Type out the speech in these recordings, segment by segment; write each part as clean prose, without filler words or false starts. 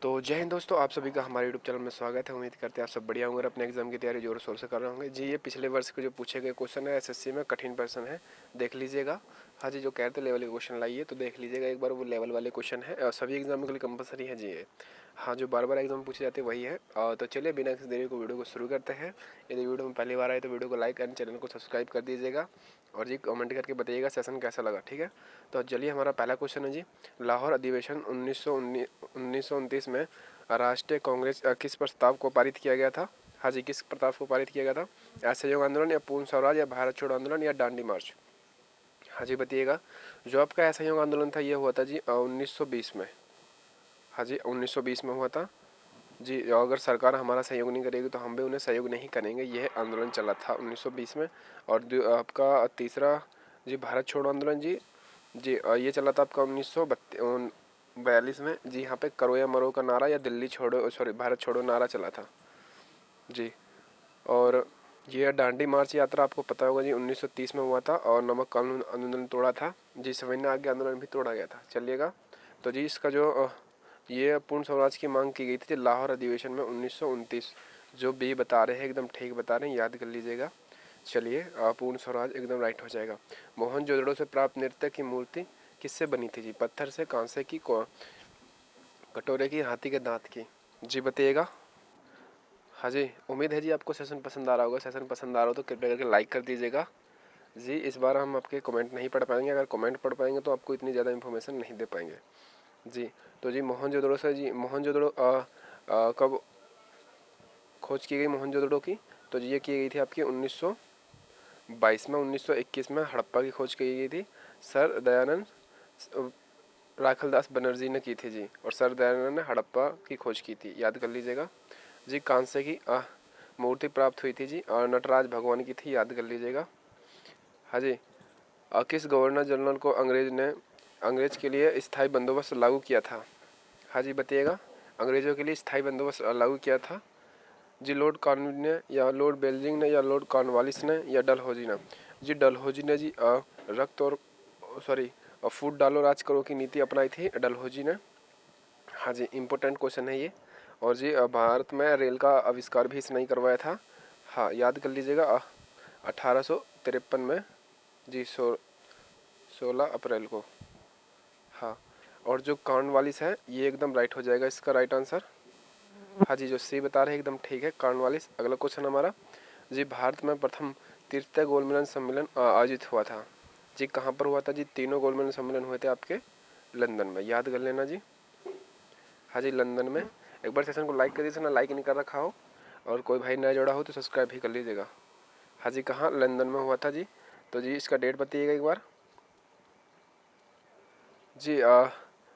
तो जय हिंद दोस्तों, आप सभी का हमारे यूट्यूब चैनल में स्वागत है। उम्मीद करते हैं आप सब बढ़िया होंगे और अपने एग्जाम की तैयारी जोर शोर से कर रहे होंगे। जी, ये पिछले वर्ष के जो पूछे गए क्वेश्चन है एसएससी में, कठिन प्रश्न है, देख लीजिएगा। हाँ जी, जो कहते लेवल के क्वेश्चन लाइए तो देख लीजिएगा एक बार, वो लेवल वाले क्वेश्चन है और सभी एग्जाम के लिए कंपलसरी है जी ये। हाँ, जो बार बार एग्जाम पूछे जाते हैं वही है। तो चलिए बिना किसी देरी को वीडियो को शुरू करते हैं। यदि वीडियो में पहली बार आए तो वीडियो को लाइक एंड चैनल को सब्सक्राइब कर दीजिएगा और जी कमेंट करके बताइएगा सेशन कैसा लगा, ठीक है। तो चलिए, हमारा पहला क्वेश्चन है जी, लाहौर अधिवेशन 1929 में राष्ट्रीय कांग्रेस किस प्रस्ताव को पारित किया गया था। हाँ जी, किस प्रस्ताव को पारित किया गया था? असहयोग आंदोलन या पूर्ण स्वराज या भारत छोड़ो आंदोलन या दांडी मार्च? हाँ जी बताइएगा। जो आपका असहयोग आंदोलन था ये हुआ था जी 1920 में। हाँ जी, 1920 में हुआ था जी। अगर सरकार हमारा सहयोग नहीं करेगी तो हम भी उन्हें सहयोग नहीं करेंगे, यह आंदोलन चला था 1920 में। और जो आपका तीसरा जी, भारत छोड़ो आंदोलन जी जी ये चला था आपका 1942 में जी। यहाँ पे करो या मरो का नारा या दिल्ली छोड़ो, सॉरी, भारत छोड़ो नारा चला था जी। और ये दांडी मार्च यात्रा आपको पता होगा जी, 1930 में हुआ था और नमक कानून आंदोलन तोड़ा था जी। सविनय आज्ञा आंदोलन भी तोड़ा गया था। चलिएगा, तो जी इसका जो ये पूर्ण स्वराज की मांग की गई थी लाहौर अधिवेशन में 1929। जो भी बता रहे हैं एकदम ठीक बता रहे हैं, याद कर लीजिएगा। चलिए, पूर्ण स्वराज एकदम राइट हो जाएगा। मोहनजोदड़ो से प्राप्त नृत्य की मूर्ति किससे बनी थी जी? पत्थर से, कांसे की, कटोरे की, हाथी के दांत की? जी बताइएगा। हाँ जी, उम्मीद है जी आपको सेशन पसंद आ रहा होगा। सेशन पसंद आ रहा हो तो कृपया करके लाइक कर दीजिएगा जी। इस बार हम आपके कमेंट नहीं पढ़ पाएंगे, अगर कमेंट पढ़ पाएंगे तो आपको इतनी ज़्यादा इन्फॉर्मेशन नहीं दे पाएंगे जी। तो जी मोहनजोदड़ो से जी, मोहनजोदड़ो कब खोज की गई मोहनजोदड़ो की? तो जी ये की गई थी आपकी 1922 में। 1921 में हड़प्पा की खोज की गई थी, सर दयानंद राखलदास बनर्जी ने की थी जी। और सर दयानंद ने हड़प्पा की खोज की थी, याद कर लीजिएगा जी। कांसे की मूर्ति प्राप्त हुई थी जी, और नटराज भगवान की थी, याद कर लीजिएगा। हाँ जी, किस गवर्नर जनरल को अंग्रेज के लिए स्थायी बंदोबस्त लागू किया था? हाँ जी बताइएगा। अंग्रेजों के लिए स्थायी बंदोबस्त लागू किया था जी, लॉर्ड कॉर्नवालिस ने या लॉर्ड बेल्जिंग ने या लॉर्ड कॉर्नवालिस ने या डलहौजी ने? जी डलहौजी ने जी। रक्त और सॉरी फूट डालो राज करो की नीति अपनाई थी डलहौजी ने। हाँ जी, इम्पोर्टेंट क्वेश्चन है ये। और जी भारत में रेल का आविष्कार भी इसने ही करवाया था। हाँ, याद कर लीजिएगा 1853 में जी, 16 अप्रैल को। हाँ, और जो कॉर्नवालिस है ये एकदम राइट हो जाएगा इसका राइट आंसर। हाँ जी, जो सी बता रहे हैं एकदम ठीक है, कॉर्नवालिस। अगला क्वेश्चन हमारा जी, भारत में प्रथम तृतीय गोलमेज सम्मेलन आयोजित हुआ था जी, कहाँ पर हुआ था जी? तीनों गोलमेज सम्मेलन हुए थे आपके लंदन में, याद कर लेना जी। हाँ जी, लंदन में। एक बार सेशन को लाइक कर दीजिए ना, लाइक नहीं कर रखा हो, और कोई भाई नया जोड़ा हो तो सब्सक्राइब भी कर लीजिएगा। हाँ जी, कहाँ? लंदन में हुआ था जी। तो जी इसका डेट बताइएगा एक बार जी।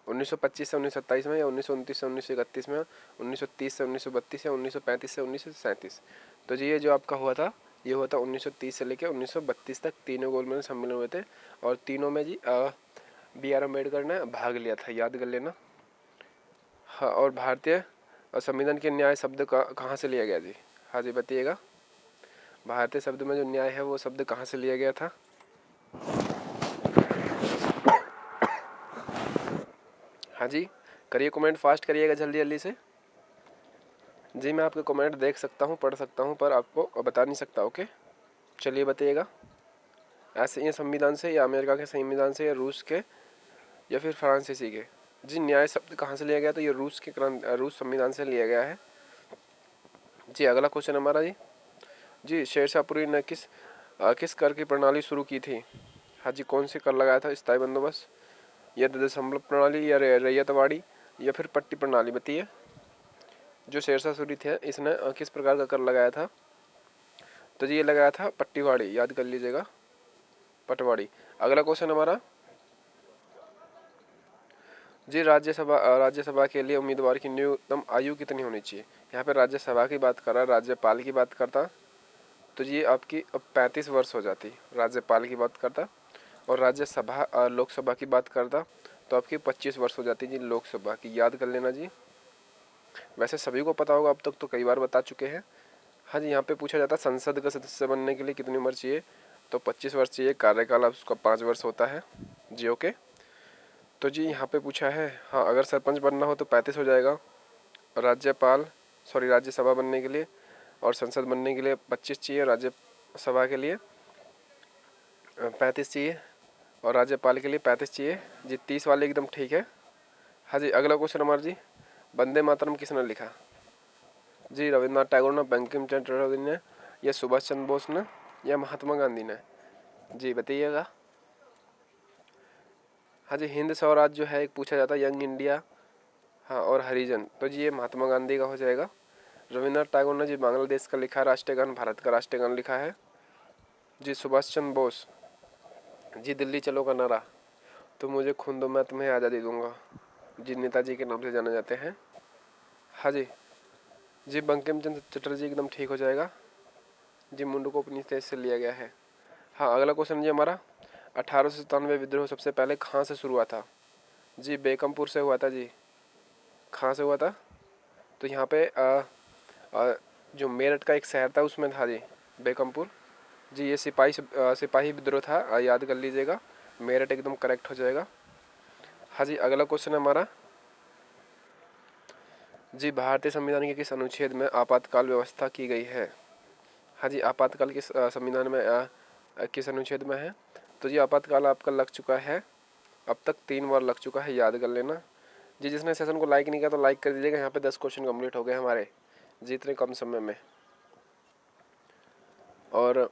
1925 से 1927 में, या 1929 से 1931 में, 1930 से 1932 या 1935 से 1937? तो जी ये जो आपका हुआ था ये हुआ था 1930 से लेकर 1932 तक, तीनों गोलमेज सम्मेलन हुए थे। और तीनों में जी B.R. अम्बेडकर ने भाग लिया था, याद कर लेना। हाँ, और भारतीय संविधान के न्याय शब्द कहाँ से लिया गया जी? हाँ जी बताइएगा। भारतीय शब्द में जो न्याय है वो शब्द कहाँ से लिया गया था? हाँ जी, करिए कमेंट, फास्ट करिएगा जल्दी जल्दी से जी। मैं आपके कमेंट देख सकता हूँ, पढ़ सकता हूँ, पर आपको बता नहीं सकता। ओके, चलिए बताइएगा। ऐसे ये संविधान से, या अमेरिका के संविधान से, या रूस के, या फिर फ्रांसीसी के? जी न्याय शब्द कहाँ से लिया गया? तो ये रूस संविधान से लिया गया है जी। अगला क्वेश्चन हमारा जी, शेरशाहपुरी ने किस कर की प्रणाली शुरू की थी? हाँ जी, कौन से कर लगाया था? स्थायी बंदोबस्त, या दशमलव प्रणाली, या रैयतवाड़ी, या फिर पट्टी प्रणाली? बताइए। जो शेरशाह सूरी थे इसने किस प्रकार का कर लगाया था? तो जी ये लगाया था पट्टीवाड़ी, याद कर लीजिएगा, पटवाड़ी। अगला क्वेश्चन हमारा जी, राज्यसभा के लिए उम्मीदवार की न्यूनतम आयु कितनी होनी चाहिए? यहाँ पे राज्यसभा की बात कर रहा है, राज्यपाल की बात करता तो जी आपकी अब 35 वर्ष हो जाती, राज्यपाल की बात करता। और राज्यसभा लोकसभा की बात करता तो आपकी 25 वर्ष हो जाती जी, लोकसभा की, याद कर लेना जी। वैसे सभी को पता होगा, अब तक तो कई बार बता चुके हैं। हाँ जी, यहाँ पे पूछा जाता है संसद का सदस्य बनने के लिए कितनी उम्र चाहिए? तो 25 वर्ष चाहिए। कार्यकाल उसका 5 वर्ष होता है जी। ओके, तो जी यहाँ पे पूछा है, हाँ, अगर सरपंच बनना हो तो 35 हो जाएगा। राज्यपाल राज्यसभा बनने के लिए और संसद बनने के लिए 25 चाहिए, राज्यसभा के लिए 35 चाहिए और राज्यपाल के लिए 35 चाहिए जी। 30 वाले एकदम ठीक है। हाँ जी, अगला क्वेश्चन हमारा जी, वंदे मातरम किसने लिखा? जी रविन्द्रनाथ टैगोर ने, बंकिम चंद्र चटर्जी ने, या सुभाष चंद्र बोस ने, या महात्मा गांधी ने? जी बताइएगा। हाँ जी, हिंद स्वराज जो है एक पूछा जाता है, यंग इंडिया, हाँ, और हरिजन, तो जी ये महात्मा गांधी का हो जाएगा। रविन्द्रनाथ टैगोर ने जी बांग्लादेश का लिखा है राष्ट्रीय गान, भारत का राष्ट्रीय गान लिखा है जी। सुभाष चंद्र बोस जी दिल्ली चलो का नारा, तो मुझे खून दो मैं तुम्हें आज़ादी दूंगा, जी नेताजी के नाम से जाने जाते हैं। हाँ जी जी, बंकिम चंद्र चटर्जी एकदम ठीक हो जाएगा जी, मुंडकोपनिषद से लिया गया है। हाँ, अगला क्वेश्चन जी हमारा, 1897 विद्रोह सबसे पहले कहाँ से शुरू हुआ था? जी बेकमपुर से हुआ था जी। कहाँ से हुआ था? तो यहाँ पे जो मेरठ का एक शहर था उसमें था जी, बेकमपुर जी। ये सिपाही विद्रोह था, याद कर लीजिएगा। मेरठ एकदम करेक्ट हो जाएगा। हाँ जी, अगला क्वेश्चन है हमारा जी, भारतीय संविधान के किस अनुच्छेद में आपातकाल व्यवस्था की गई है? हाँ जी, आपातकाल किस संविधान में किस अनुच्छेद में है? तो जी आपातकाल आपका लग चुका है, अब तक 3 बार लग चुका है, याद कर लेना जी। जिसने सेशन को लाइक नहीं किया तो लाइक कर दीजिएगा। यहाँ पे 10 क्वेश्चन कंप्लीट हो गए हमारे जी, इतने कम समय में। और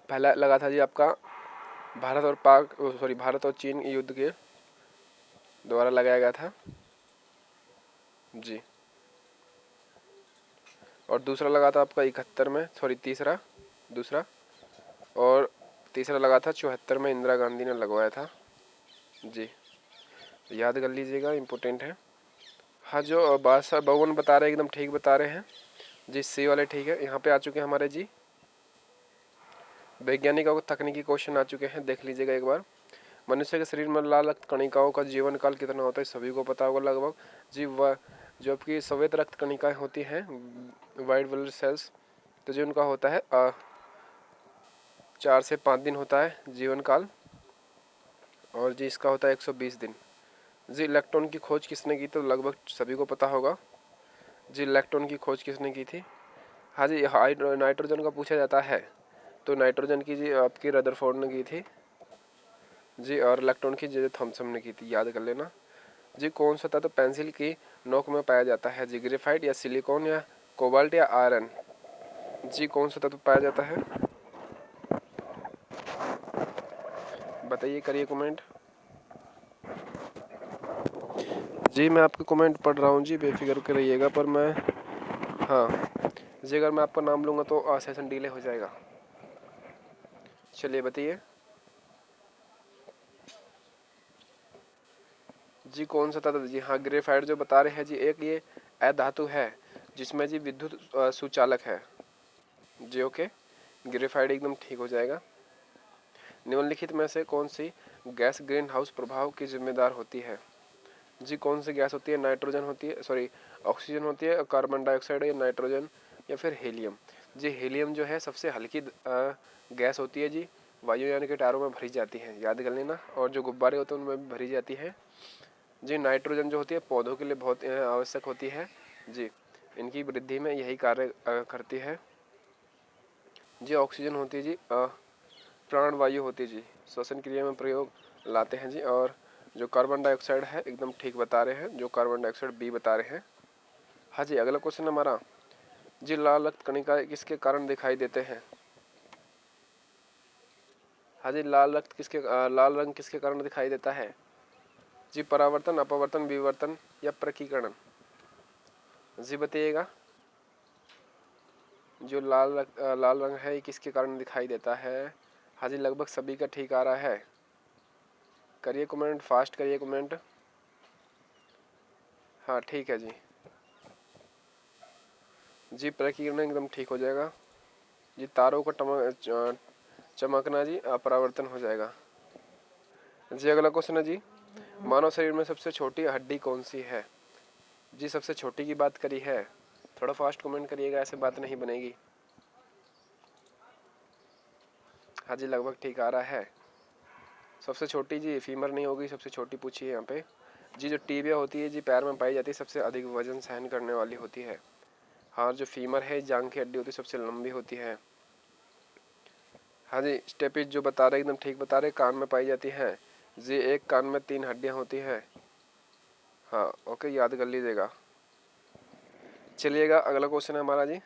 पहला लगा था जी आपका भारत और चीन युद्ध के द्वारा लगाया गया था जी। और दूसरा लगा था आपका 71 में, दूसरा, और तीसरा लगा था 74 में, इंदिरा गांधी ने लगवाया था जी। याद कर लीजिएगा, इम्पोर्टेंट है। हाँ, जो बादशाह भवन बता रहे हैं एकदम ठीक बता रहे हैं जी, सी वाले ठीक है। यहाँ पे आ चुके हैं हमारे जी वैज्ञानिक और तकनीकी क्वेश्चन आ चुके हैं, देख लीजिएगा एक बार। मनुष्य के शरीर में लाल रक्त कणिकाओं का जीवन काल कितना होता है? सभी को पता होगा लगभग जी। वह जो आपकी श्वेत रक्त कणिकाएं होती हैं, वाइट ब्लड सेल्स, तो जो उनका होता है 4 से 5 दिन होता है जीवन काल, और जी इसका होता है 120 दिन जी। इलेक्ट्रॉन की खोज किसने की? तो लगभग सभी को पता होगा जी, इलेक्ट्रॉन की खोज किसने की थी? हाँ जी, नाइट्रोजन का पूछा जाता है, तो नाइट्रोजन की जी आपकी रदरफोर्ड ने की थी जी, और इलेक्ट्रॉन की जी थॉमसन ने की थी, याद कर लेना जी। कौन सा तत्व पेंसिल की नोक में पाया जाता है जी? ग्रेफाइट या सिलिकॉन या कोबाल्ट या आयरन? जी कौन सा तत्व पाया जाता है? बताइए, करिए कमेंट जी। मैं आपके कमेंट पढ़ रहा हूँ जी, बेफिक्र के रहिएगा। पर मैं, हाँ जी, अगर मैं आपका नाम लूँगा तो सेशन डिले हो जाएगा। चलिए बताइए जी, कौन सा तत्व? जी हाँ, ग्रेफाइट जो बता रहे हैं जी, एक ये अधातु है जिसमें जी विद्युत सुचालक है जी। ओके, ग्रेफाइट एकदम ठीक हो जाएगा। निम्नलिखित में से कौन सी गैस ग्रीन हाउस प्रभाव की जिम्मेदार होती है? जी कौन सी गैस होती है? नाइट्रोजन होती है, ऑक्सीजन होती है, कार्बन डाइऑक्साइड, या नाइट्रोजन, या फिर हीलियम? जी हीलियम जो है सबसे हल्की गैस होती है जी, वायुयान के टायरों में भरी जाती है, याद कर लेना। और जो गुब्बारे होते हैं उनमें भी भरी जाती है जी। नाइट्रोजन जो होती है पौधों के लिए बहुत आवश्यक होती है जी, इनकी वृद्धि में यही कार्य करती है जी। ऑक्सीजन होती है जी प्राणवायु होती है जी, श्वसन क्रिया में प्रयोग लाते हैं जी। और जो कार्बन डाइऑक्साइड है एकदम ठीक बता रहे हैं, जो कार्बन डाइऑक्साइड बी बता रहे हैं। हाँ जी, अगला क्वेश्चन हमारा जी, लाल रक्त कणिकाएं किसके कारण दिखाई देते हैं? हाँ जी, लाल रंग किसके कारण दिखाई देता है जी? परावर्तन, अपवर्तन, विवर्तन, या प्रकीकरण? जी बताइएगा। जो लाल रंग है ये किसके कारण दिखाई देता है? हाँ जी, लगभग सभी का ठीक आ रहा है। करिए कमेंट, फास्ट करिए कमेंट। हाँ ठीक है जी। जी प्रकीर्णन एकदम ठीक हो जाएगा जी। तारों का चमकना जी अपरावर्तन हो जाएगा जी। अगला क्वेश्चन है जी, मानव शरीर में सबसे छोटी हड्डी कौन सी है? जी सबसे छोटी की बात करी है, थोड़ा फास्ट कमेंट करिएगा, ऐसे बात नहीं बनेगी। हाँ जी, लगभग ठीक आ रहा है। सबसे छोटी जी फीमर नहीं होगी, सबसे छोटी पूछी है यहाँ पे। जी जो टीबिया होती है जी पैर में पाई जाती है, सबसे अधिक वजन सहन करने वाली होती है। हाँ जो फीमर है जांघ की हड्डी होती है, सबसे लंबी होती है। हाँ जी स्टेपिज जो बता रहे एकदम ठीक बता रहे, कान में पाई जाती है जी, एक कान में 3 हड्डियाँ होती है। हाँ ओके, याद कर लीजिएगा। चलिएगा अगला क्वेश्चन है हमारा जी।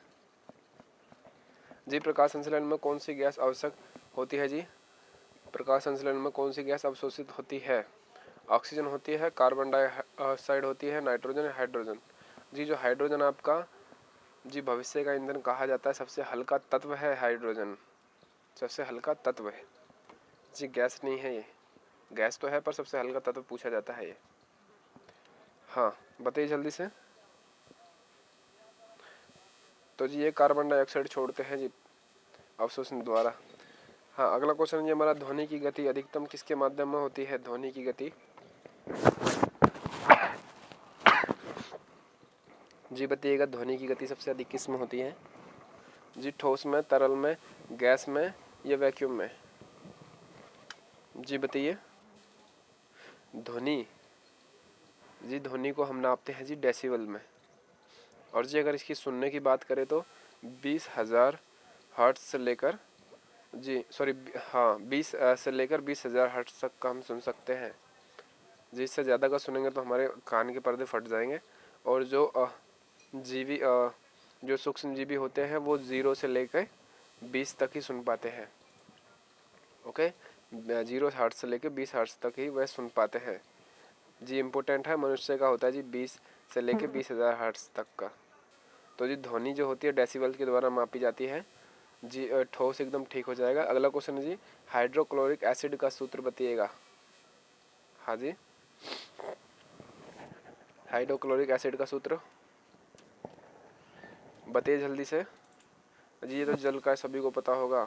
जी प्रकाश संश्लेषण में कौन सी गैस आवश्यक होती है जी? प्रकाश संश्लेषण में कौन सी गैस अवशोषित होती है? ऑक्सीजन होती है, कार्बन डाइऑक्साइड होती है, नाइट्रोजन, हाइड्रोजन। जी जो हाइड्रोजन आपका जी भविष्य का ईंधन कहा जाता है, सबसे हल्का तत्व है हाइड्रोजन, सबसे हल्का तत्व है जी, गैस नहीं है ये, गैस तो है पर सबसे हल्का तत्व पूछा जाता है ये। हाँ बताइए जल्दी से। तो जी ये कार्बन डाइऑक्साइड छोड़ते हैं जी अवशोषण द्वारा। हाँ अगला क्वेश्चन ये हमारा, ध्वनि की गति अधिकतम किसके माध्यम में होती है? ध्वनि की गति जी बताइएगा, ध्वनि की गति सबसे अधिक किस में होती है? जी ठोस में, तरल में, गैस में या वैक्यूम में? जी बताइए। ध्वनि जी, ध्वनि को हम नापते हैं जी डेसिबल में। और जी अगर इसकी सुनने की बात करें तो 20,000 हर्ट्ज से लेकर जी सॉरी हाँ 20 से लेकर 20,000 हर्ट्ज तक का हम सुन सकते हैं जी। इससे ज़्यादा का सुनेंगे तो हमारे कान के पर्दे फट जाएंगे। और जो जीवी जो सूक्ष्म जीवी होते हैं वो 0 से लेकर 20 तक ही सुन पाते हैं। ओके, 0 हर्ट्ज से लेकर 20 हर्ट्ज तक ही वह सुन पाते हैं जी। इम्पोर्टेंट है, मनुष्य का होता है जी 20 से लेकर 20,000 हर्ट्ज तक का। तो जी ध्वनि जो होती है डेसिबल के द्वारा मापी जाती है जी। ठोस एकदम ठीक हो जाएगा। अगला क्वेश्चन है जी, हाइड्रोक्लोरिक एसिड का सूत्र बताइएगा। हाँ जी हाइड्रोक्लोरिक एसिड का सूत्र बताइए जल्दी से जी। ये तो जल का सभी को पता होगा,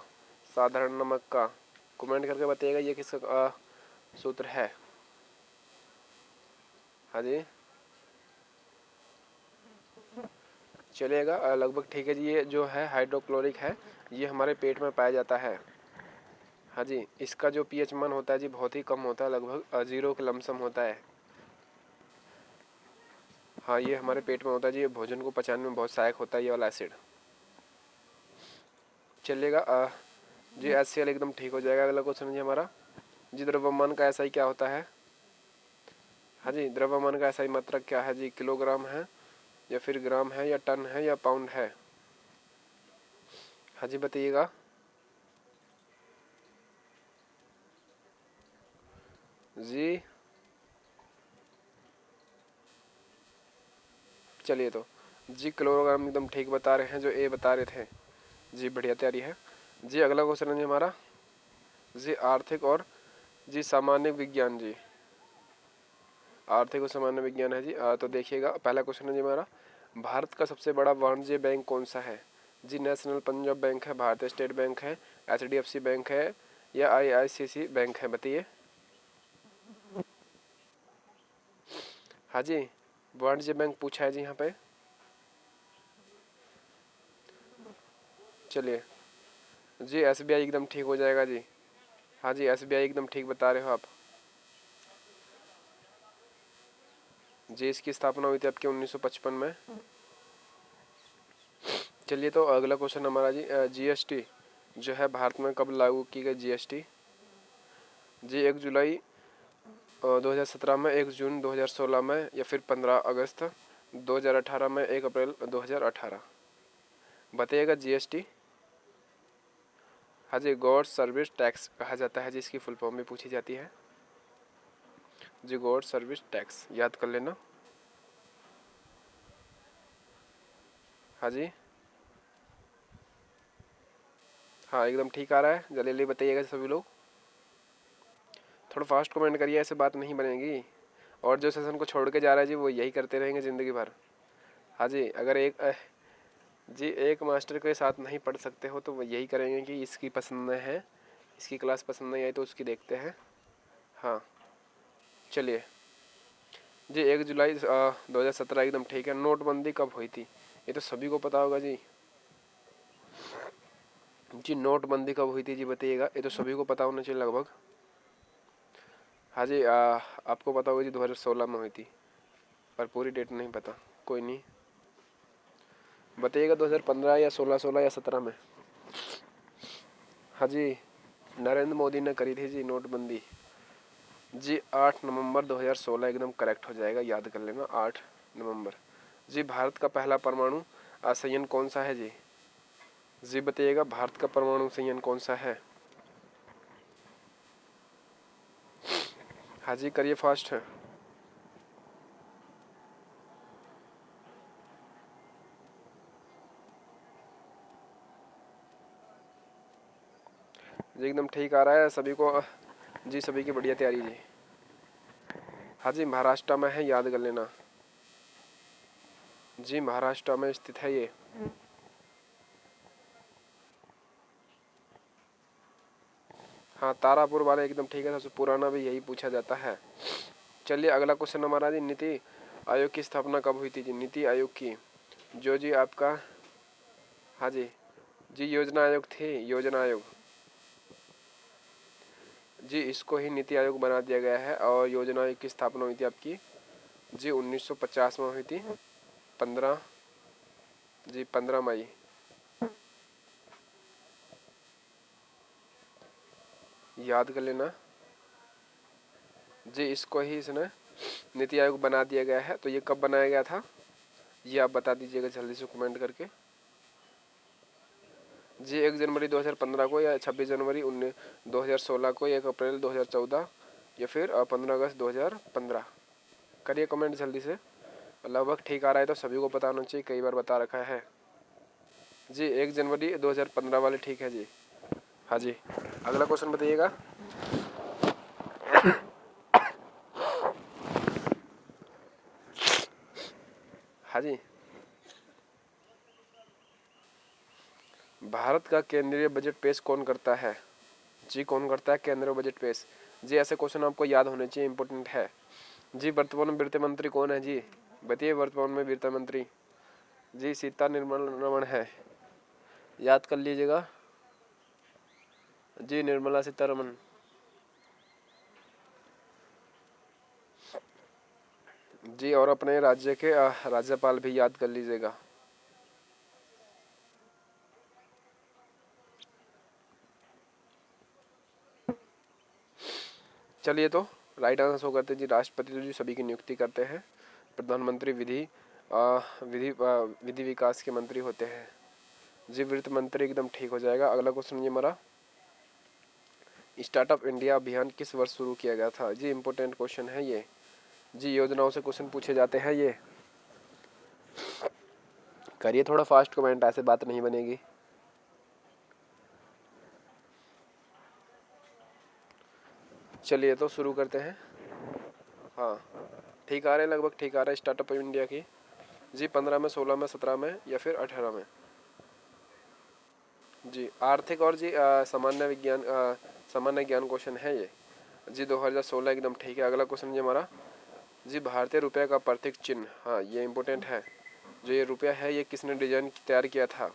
साधारण नमक का। कमेंट करके बताइएगा ये किसका सूत्र है। हाँ जी चलिएगा लगभग ठीक है जी। ये जो है हाइड्रोक्लोरिक है, ये हमारे पेट में पाया जाता है। हाँ जी इसका जो पीएच मान होता है जी बहुत ही कम होता है, लगभग 0 के लमसम होता है। हाँ ये हमारे पेट में होता है जी, ये भोजन को पचाने में बहुत सहायक होता है ये वाला एसिड। चलिएगा जी HCl एकदम ठीक हो जाएगा। अगला क्वेश्चन जी हमारा, जी द्रव्यमान का एसआई क्या होता है? हाँ जी द्रव्यमान का एसआई मात्रक क्या है जी? किलोग्राम है या फिर ग्राम है या टन है या पाउंड है? हाँ जी बताइएगा। जी चलिए तो जी किलोग्राम एकदम ठीक बता रहे हैं, जो ए बता रहे थे जी, बढ़िया तैयारी है जी। अगला क्वेश्चन है जी हमारा जी, आर्थिक और जी सामान्य विज्ञान जी। आर्थिक और सामान्य विज्ञान है जी। तो देखिएगा पहला क्वेश्चन है जी हमारा, भारत का सबसे बड़ा वाणिज्य बैंक कौन सा है जी? नेशनल पंजाब बैंक है, भारतीय स्टेट बैंक है, HDFC बैंक है या IICC बैंक है? बताइए। हाँ जी वाणिज्य बैंक पूछा है जी यहाँ पे। चलिए जी SBI एकदम ठीक हो जाएगा जी। हाँ जी SBI एकदम ठीक बता रहे हो आप जी। इसकी स्थापना हुई थी आपकी 1955 में। चलिए तो अगला क्वेश्चन हमारा जी, GST जो है भारत में कब लागू की गई? GST जी 1 जुलाई 2017 में, 1 जून 2016 में या फिर 15 अगस्त 2018 में, 1 अप्रैल 2018? बताइएगा GST। हाँ जी गॉड सर्विस टैक्स कहा जाता है जी, इसकी फुल फॉर्म भी पूछी जाती है जी, गॉड सर्विस टैक्स, याद कर लेना। हाँ जी हाँ एकदम ठीक आ रहा है, जल्दी जल्दी बताइएगा सभी लोग, थोड़ा फास्ट कमेंट करिए, ऐसे बात नहीं बनेगी। और जो सेशन को छोड़ के जा रहा है जी वो यही करते रहेंगे ज़िंदगी भर। हाँ जी अगर जी एक मास्टर के साथ नहीं पढ़ सकते हो तो वो यही करेंगे कि इसकी पसंद है, इसकी क्लास पसंद नहीं आई तो उसकी देखते हैं। हाँ चलिए जी 1 जुलाई 2017 एकदम ठीक है। नोटबंदी कब हुई थी? ये तो सभी को पता होगा जी। जी नोटबंदी कब हुई थी जी बताइएगा, ये तो सभी को पता होना चाहिए लगभग। हाँ जी, आपको पता होगा जी 2016 में हुई थी, पर पूरी डेट नहीं पता। कोई नहीं, बताइएगा 2015 या 16 या 17 में। हाँ जी, नरेंद्र मोदी ने करी थी जी नोटबंदी। जी 8 नवंबर 2016 एकदम करेक्ट हो जाएगा, याद कर लेना 8 नवंबर। जी भारत का पहला परमाणु संयंत्र कौन सा है जी? जी बताइएगा भारत का परमाणु संयंत्र कौन सा है? हाँ जी करिए फास्ट है। जी एकदम ठीक आ रहा है सभी को। जी सभी की बढ़िया तैयारी जी। हाँ जी महाराष्ट्र में है, याद कर लेना। जी महाराष्ट्र में स्थित है ये। हाँ तारापुर वाले एकदम ठीक है, सबसे पुराना भी यही पूछा जाता है। चलिए अगला क्वेश्चन हमारा जी, नीति आयोग की स्थापना कब हुई थी जी? नीति आयोग की जो जी आपका, हाँ जी जी योजना आयोग थी, योजना आयोग। जी इसको ही नीति आयोग बना दिया गया है। और योजना आयोग की स्थापना हुई थी आपकी जी 1950 में हुई थी, 15 जी 15 मई। याद कर लेना। जी इसको ही इसने नीति आयोग बना दिया गया है। तो ये कब बनाया गया था ये आप बता दीजिएगा जल्दी से कमेंट करके। जी 1 जनवरी 2015 को, या 26 जनवरी 2016 को, 1 अप्रैल 2014, या फिर 15 अगस्त 2015। करिए कमेंट जल्दी से। लगभग ठीक आ रहा है तो सभी को पता होना चाहिए, कई बार बता रखा है। जी 1 जनवरी 2015 वाले ठीक है जी। हाँ जी अगला क्वेश्चन बताइएगा। हाँ जी भारत का केंद्रीय बजट पेश कौन करता है? जी कौन करता है केंद्रीय बजट पेश? जी ऐसे क्वेश्चन आपको याद होने चाहिए, इंपॉर्टेंट है। जी वर्तमान में वित्त मंत्री कौन है जी? बताइए वर्तमान में वित्त मंत्री। जी सीता निर्मला है, याद कर लीजिएगा। जी निर्मला सीतारमण। जी और अपने राज्य के राज्यपाल भी याद कर लीजिएगा। चलिए तो राइट आंसर शो करते हैं जी, राष्ट्रपति तो जी सभी की नियुक्ति करते हैं। प्रधानमंत्री विधि विकास के मंत्री होते हैं। जी वित्त मंत्री एकदम ठीक हो जाएगा। अगला क्वेश्चन ये हमारा, स्टार्टअप इंडिया अभियान किस वर्ष शुरू किया गया था? जी इंपॉर्टेंट क्वेश्चन है ये। जी योजनाओं से क्वेश्चन पूछे जाते हैं ये। करिए थोड़ा फास्ट कमेंट, ऐसे बात नहीं बनेगी। चलिए तो शुरू करते हैं। हाँ ठीक आ रहे हैं, लगभग ठीक आ रहा है। स्टार्टअप इंडिया की जी 15 में, 16 में, 17 में, या फिर 18 में? जी आर्थिक और जी सामान्य ज्ञान क्वेश्चन है ये। जी 2016 एकदम ठीक है। अगला क्वेश्चन ये हमारा, जी भारतीय रुपये का प्रतीक चिन्ह, हाँ ये इम्पोर्टेंट है। जो ये रुपया है ये किसने डिजाइन तैयार किया था?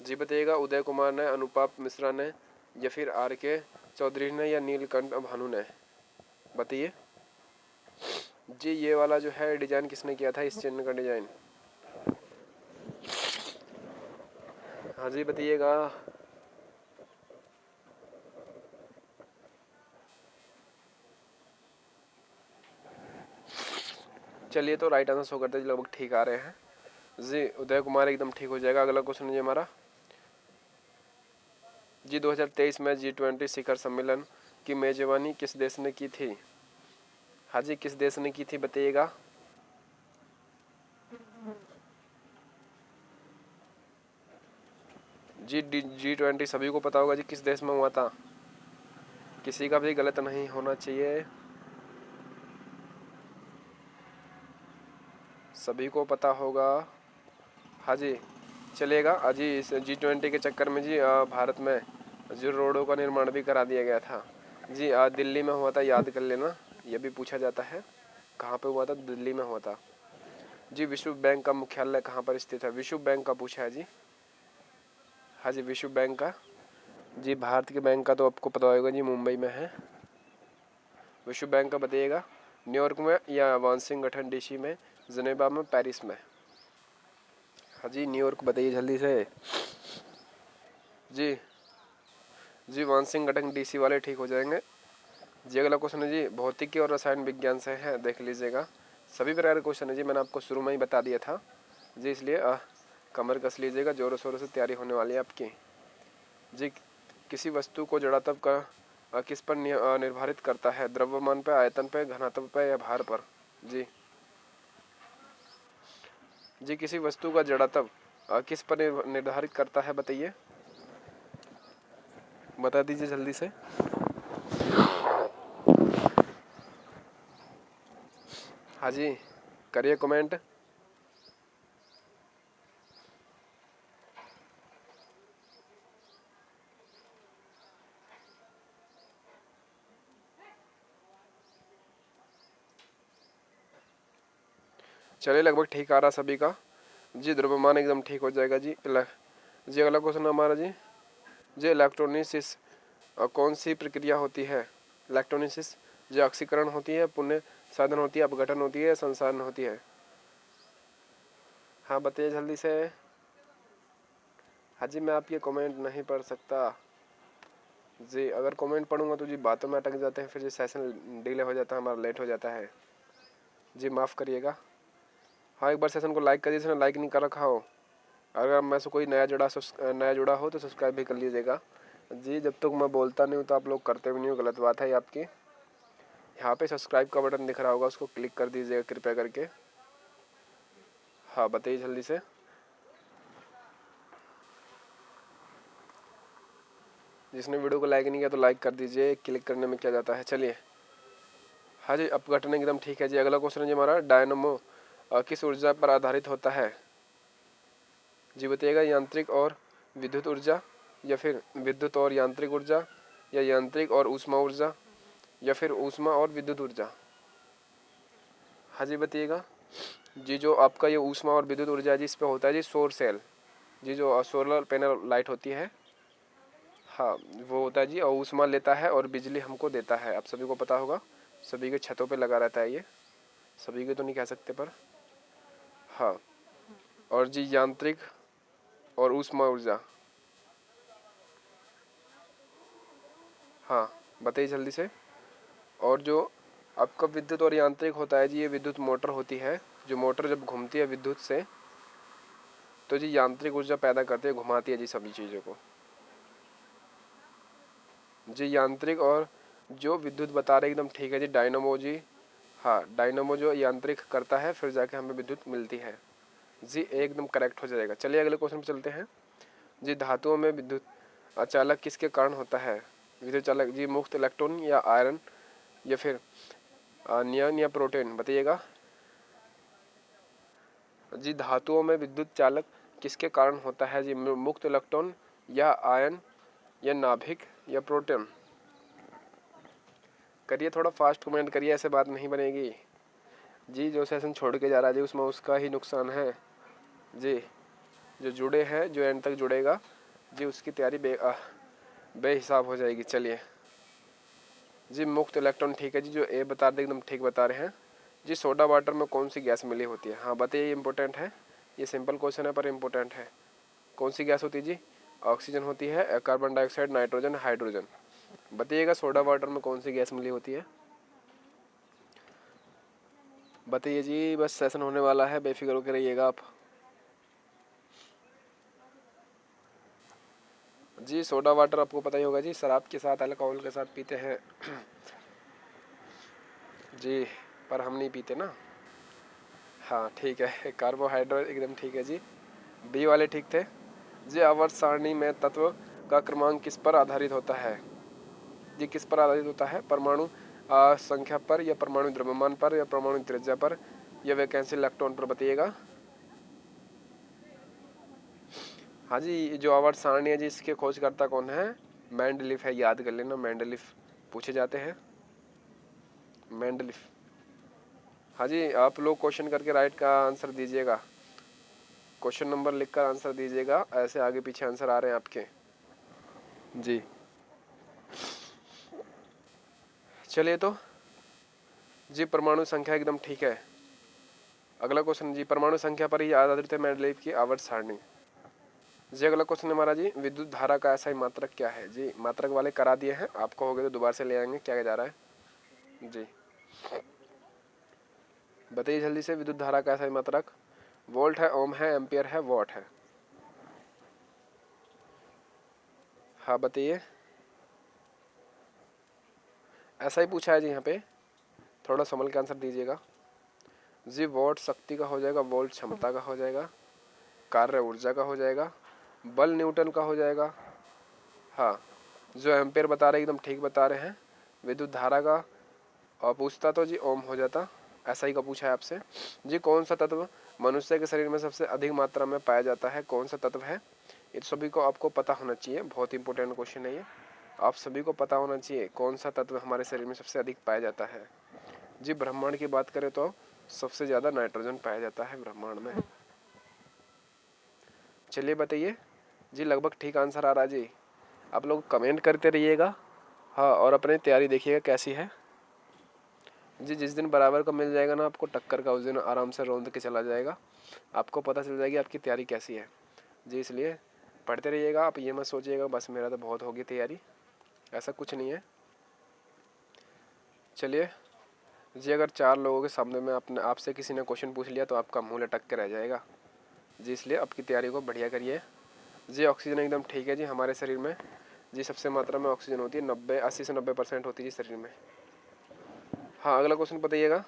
जी बताइएगा। उदय कुमार ने, अनुपाप मिश्रा ने, या फिर R K चौधरी ने, या नीलकंठ भानु ने? बताइए। जी ये वाला जो है डिजाइन किसने किया था, इस चिन्ह का डिजाइन? हाँ जी बताइएगा। चलिए तो राइट आंसर शो करते हैं, लगभग ठीक आ रहे हैं। जी उदय कुमार एकदम ठीक हो जाएगा। अगला क्वेश्चन ये हमारा, जी 2023 में G20 शिखर सम्मेलन की मेजबानी किस देश ने की थी? हाँ जी किस देश ने की थी बताइएगा। जी G20 सभी को पता होगा जी किस देश में हुआ था, किसी का भी गलत नहीं होना चाहिए, सभी को पता होगा। हाँ जी चलेगा। जी इस G20 के चक्कर में जी भारत में जो रोडों का निर्माण भी करा दिया गया था। जी दिल्ली में हुआ था, याद कर लेना, ये भी पूछा जाता है। कहाँ पे हुआ था? दिल्ली में हुआ था। जी विश्व बैंक का मुख्यालय कहाँ पर स्थित है? विश्व बैंक का पूछा है जी। हाँ जी विश्व बैंक का। जी भारत के बैंक का तो आपको पता होगा जी, मुंबई में है। विश्व बैंक का बताइएगा। न्यूयॉर्क में या वाशिंगटन डीसी में, जनेवा में, पेरिस में? हाँ जी, न्यूयॉर्क बताइए जल्दी से। जी जी, वाशिंगटन डीसी वाले ठीक हो जाएंगे जी। अगला क्वेश्चन है जी, भौतिकी और रसायन विज्ञान से है, देख लीजिएगा। सभी प्रकार के क्वेश्चन है जी, मैंने आपको शुरू में ही बता दिया था जी, इसलिए कमर कस लीजिएगा, जोरों शोरों से तैयारी होने वाली है आपकी जी। किसी वस्तु को जड़त्व का किस पर निर्धारित करता है? द्रव्यमान पे, आयतन पे, घनत्व पे या भार पर? जी जी, किसी वस्तु का जड़त्व किस पर निर्धारित करता है, बताइए, बता दीजिए जल्दी से। हाँ जी, करिए कमेंट। चलिए, लगभग ठीक आ रहा सभी का जी। द्रव्यमान एकदम ठीक हो जाएगा जी। जी अगला क्वेश्चन हमारा जी इलेक्ट्रोलिसिस कौन सी प्रक्रिया होती है? इलेक्ट्रोलिसिस जो ऑक्सीकरण होती है, पुण्य साधन होती है, अपघटन होती है, संसाधन होती है? हाँ बताइए जल्दी से। हाँ जी, मैं आपके कमेंट नहीं पढ़ सकता जी। अगर कमेंट पढ़ूंगा तो जी बातों में अटक जाते हैं, फिर जी सेशन डिले हो जाता है, हमारा लेट हो जाता है जी, माफ़ करिएगा। हाँ, एक बार सेशन को लाइक कर दीजिए, लाइक नहीं कर रखा हो। अगर मैं से कोई नया जुड़ा हो तो सब्सक्राइब भी कर लीजिएगा जी। जब तक मैं बोलता नहीं हूँ तो आप लोग करते भी नहीं हो, गलत बात है ये आपकी। यहाँ पे सब्सक्राइब का बटन दिख रहा होगा, उसको क्लिक कर दीजिएगा कृपया करके। हाँ बताइए जल्दी से। जिसने वीडियो को लाइक नहीं किया तो लाइक कर दीजिए, क्लिक करने में क्या जाता है। चलिए, हाँ जी, अपघटन एकदम ठीक है जी। अगला क्वेश्चन है जी हमारा, डायनमो किस ऊर्जा पर आधारित होता है? जी बताइएगा, यांत्रिक और विद्युत ऊर्जा, या फिर विद्युत और यांत्रिक ऊर्जा, या यांत्रिक और ऊष्मा ऊर्जा, या फिर ऊष्मा और विद्युत ऊर्जा? हाँ जी बताइएगा। जी जो आपका ये ऊष्मा और विद्युत ऊर्जा जी, इस पे होता है जी सौर सेल जी, जो सोलर पैनल लाइट होती है, हाँ वो होता है जी, और ऊष्मा लेता है और बिजली हमको देता है। आप सभी को पता होगा, सभी के छतों पे लगा रहता है ये, सभी के तो नहीं कह सकते पर हाँ। और जी यांत्रिक और ऊष्मा ऊर्जा, हाँ बताइए जल्दी से। और जो आपका विद्युत और यांत्रिक होता है जी, ये विद्युत मोटर होती है, जो मोटर जब घूमती है विद्युत से तो जी यांत्रिक ऊर्जा पैदा करती है, घुमाती है जी सभी चीज़ों को जी। यांत्रिक और जो विद्युत बता रहे एकदम ठीक है जी, डायनामो जी। हाँ, डायनामो जो यांत्रिक करता है फिर जाके हमें विद्युत मिलती है जी, एकदम करेक्ट हो जाएगा। चलिए अगले क्वेश्चन पे चलते हैं जी। धातुओं में विद्युत चालक किसके कारण होता है? विद्युत चालक जी, मुक्त इलेक्ट्रॉन या आयरन, या फिर नियन या प्रोटॉन, बताइएगा जी। धातुओं में विद्युत चालक किसके कारण होता है जी? मुक्त इलेक्ट्रॉन या आयन या नाभिक या प्रोटॉन? करिए, थोड़ा फास्ट कमेंट करिए, ऐसे बात नहीं बनेगी जी। जो सेशन छोड़ के जा रहा है जी, उसमें उसका ही नुकसान है जी। जो जुड़े हैं, जो एंड तक जुड़ेगा जी, उसकी तैयारी बेहिसाब हो जाएगी। चलिए जी, मुक्त इलेक्ट्रॉन ठीक है जी, जो ए बता रहे एकदम ठीक बता रहे हैं जी। सोडा वाटर में कौन सी गैस मिली होती है? हाँ बताइए, इंपॉर्टेंट है ये, सिंपल क्वेश्चन है पर इम्पोर्टेंट है। कौन सी गैस होती है जी? ऑक्सीजन होती है, कार्बन डाइऑक्साइड, नाइट्रोजन, हाइड्रोजन? बताइएगा, सोडा वाटर में कौन सी गैस मिली होती है? बताइए जी, बस सेशन होने वाला है, बेफिक्र होकर रहिएगा आप जी। सोडा वाटर आपको पता ही होगा जी, शराब के साथ, अल्कोहल के साथ पीते हैं जी, पर हम नहीं पीते ना। हाँ ठीक है, कार्बोहाइड्रेट एकदम ठीक है जी। बी वाले ठीक थे जी। आवर्त सारणी में तत्व का क्रमांक किस पर आधारित होता है जी? किस पर आधारित होता है? परमाणु संख्या पर, या परमाणु द्रव्यमान पर, या परमाणु त्रिज्या पर, या वैकेंसी इलेक्ट्रॉन पर? बताइएगा। हाँ जी, जो आवर्त सारणी है जी, इसके खोजकर्ता कौन है? मेंडलीफ है, याद कर लेना, मेंडलीफ पूछे जाते हैं, मेंडलीफ। हाँ जी, आप लोग क्वेश्चन करके राइट का आंसर दीजिएगा, क्वेश्चन नंबर लिखकर आंसर दीजिएगा, ऐसे आगे पीछे आंसर आ रहे हैं आपके जी। चलिए तो जी परमाणु संख्या एकदम ठीक है। अगला क्वेश्चन जी, परमाणु संख्या पर ही आधारित है मेंडलीव की आवर्त सारणी। जी अगला क्वेश्चन हमारा जी, विद्युत धारा का ऐसा ही मात्रक क्या है। जी मात्रक वाले करा दिए हैं, आपको हो गए तो दोबारा से ले आएंगे, क्या जा रहा है जी बताइए जल्दी से। विद्युत धारा का ऐसा ही मात्रक वोल्ट है, ओम है, एम्पियर है, वॉट है। हाँ बताइए। ऐसा ही पूछा है जी यहाँ पे, थोड़ा संभल के आंसर दीजिएगा जी। वॉट शक्ति का हो जाएगा, वोल्ट क्षमता का हो जाएगा, कार्य ऊर्जा का हो जाएगा, बल न्यूटन का हो जाएगा। हाँ जो एम्पेयर बता रहे एकदम ठीक बता रहे हैं। विद्युत धारा का और पूछता तो जी ओम हो जाता। ऐसा ही का पूछा है आपसे जी। कौन सा तत्व मनुष्य के शरीर में सबसे अधिक मात्रा में पाया जाता है, कौन सा तत्व है। ये सभी को आपको पता होना चाहिए, बहुत इंपॉर्टेंट क्वेश्चन है ये, आप सभी को पता होना चाहिए कौन सा तत्व हमारे शरीर में सबसे अधिक पाया जाता है। जी ब्रह्मांड की बात करें तो सबसे ज़्यादा नाइट्रोजन पाया जाता है ब्रह्मांड में। चलिए बताइए जी, लगभग ठीक आंसर आ रहा है जी। आप लोग कमेंट करते रहिएगा, हाँ, और अपनी तैयारी देखिएगा कैसी है जी। जिस दिन बराबर का मिल जाएगा ना आपको टक्कर का, उस दिन आराम से रौंद के चला जाएगा, आपको पता चल जाएगी आपकी तैयारी कैसी है जी। इसलिए पढ़ते रहिएगा, आप ये मत सोचिएगा बस मेरा तो बहुत होगी तैयारी, ऐसा कुछ नहीं है। चलिए जी, अगर 4 लोगों के सामने में आपने आपसे किसी ने क्वेश्चन पूछ लिया तो आपका मुँह लटक के रह जाएगा जी। इसलिए आपकी तैयारी को बढ़िया करिए जी। ऑक्सीजन एकदम ठीक है जी हमारे शरीर में जी, सबसे मात्रा में ऑक्सीजन होती है 80 से 90% होती है जी शरीर में। हाँ अगला क्वेश्चन बताइएगा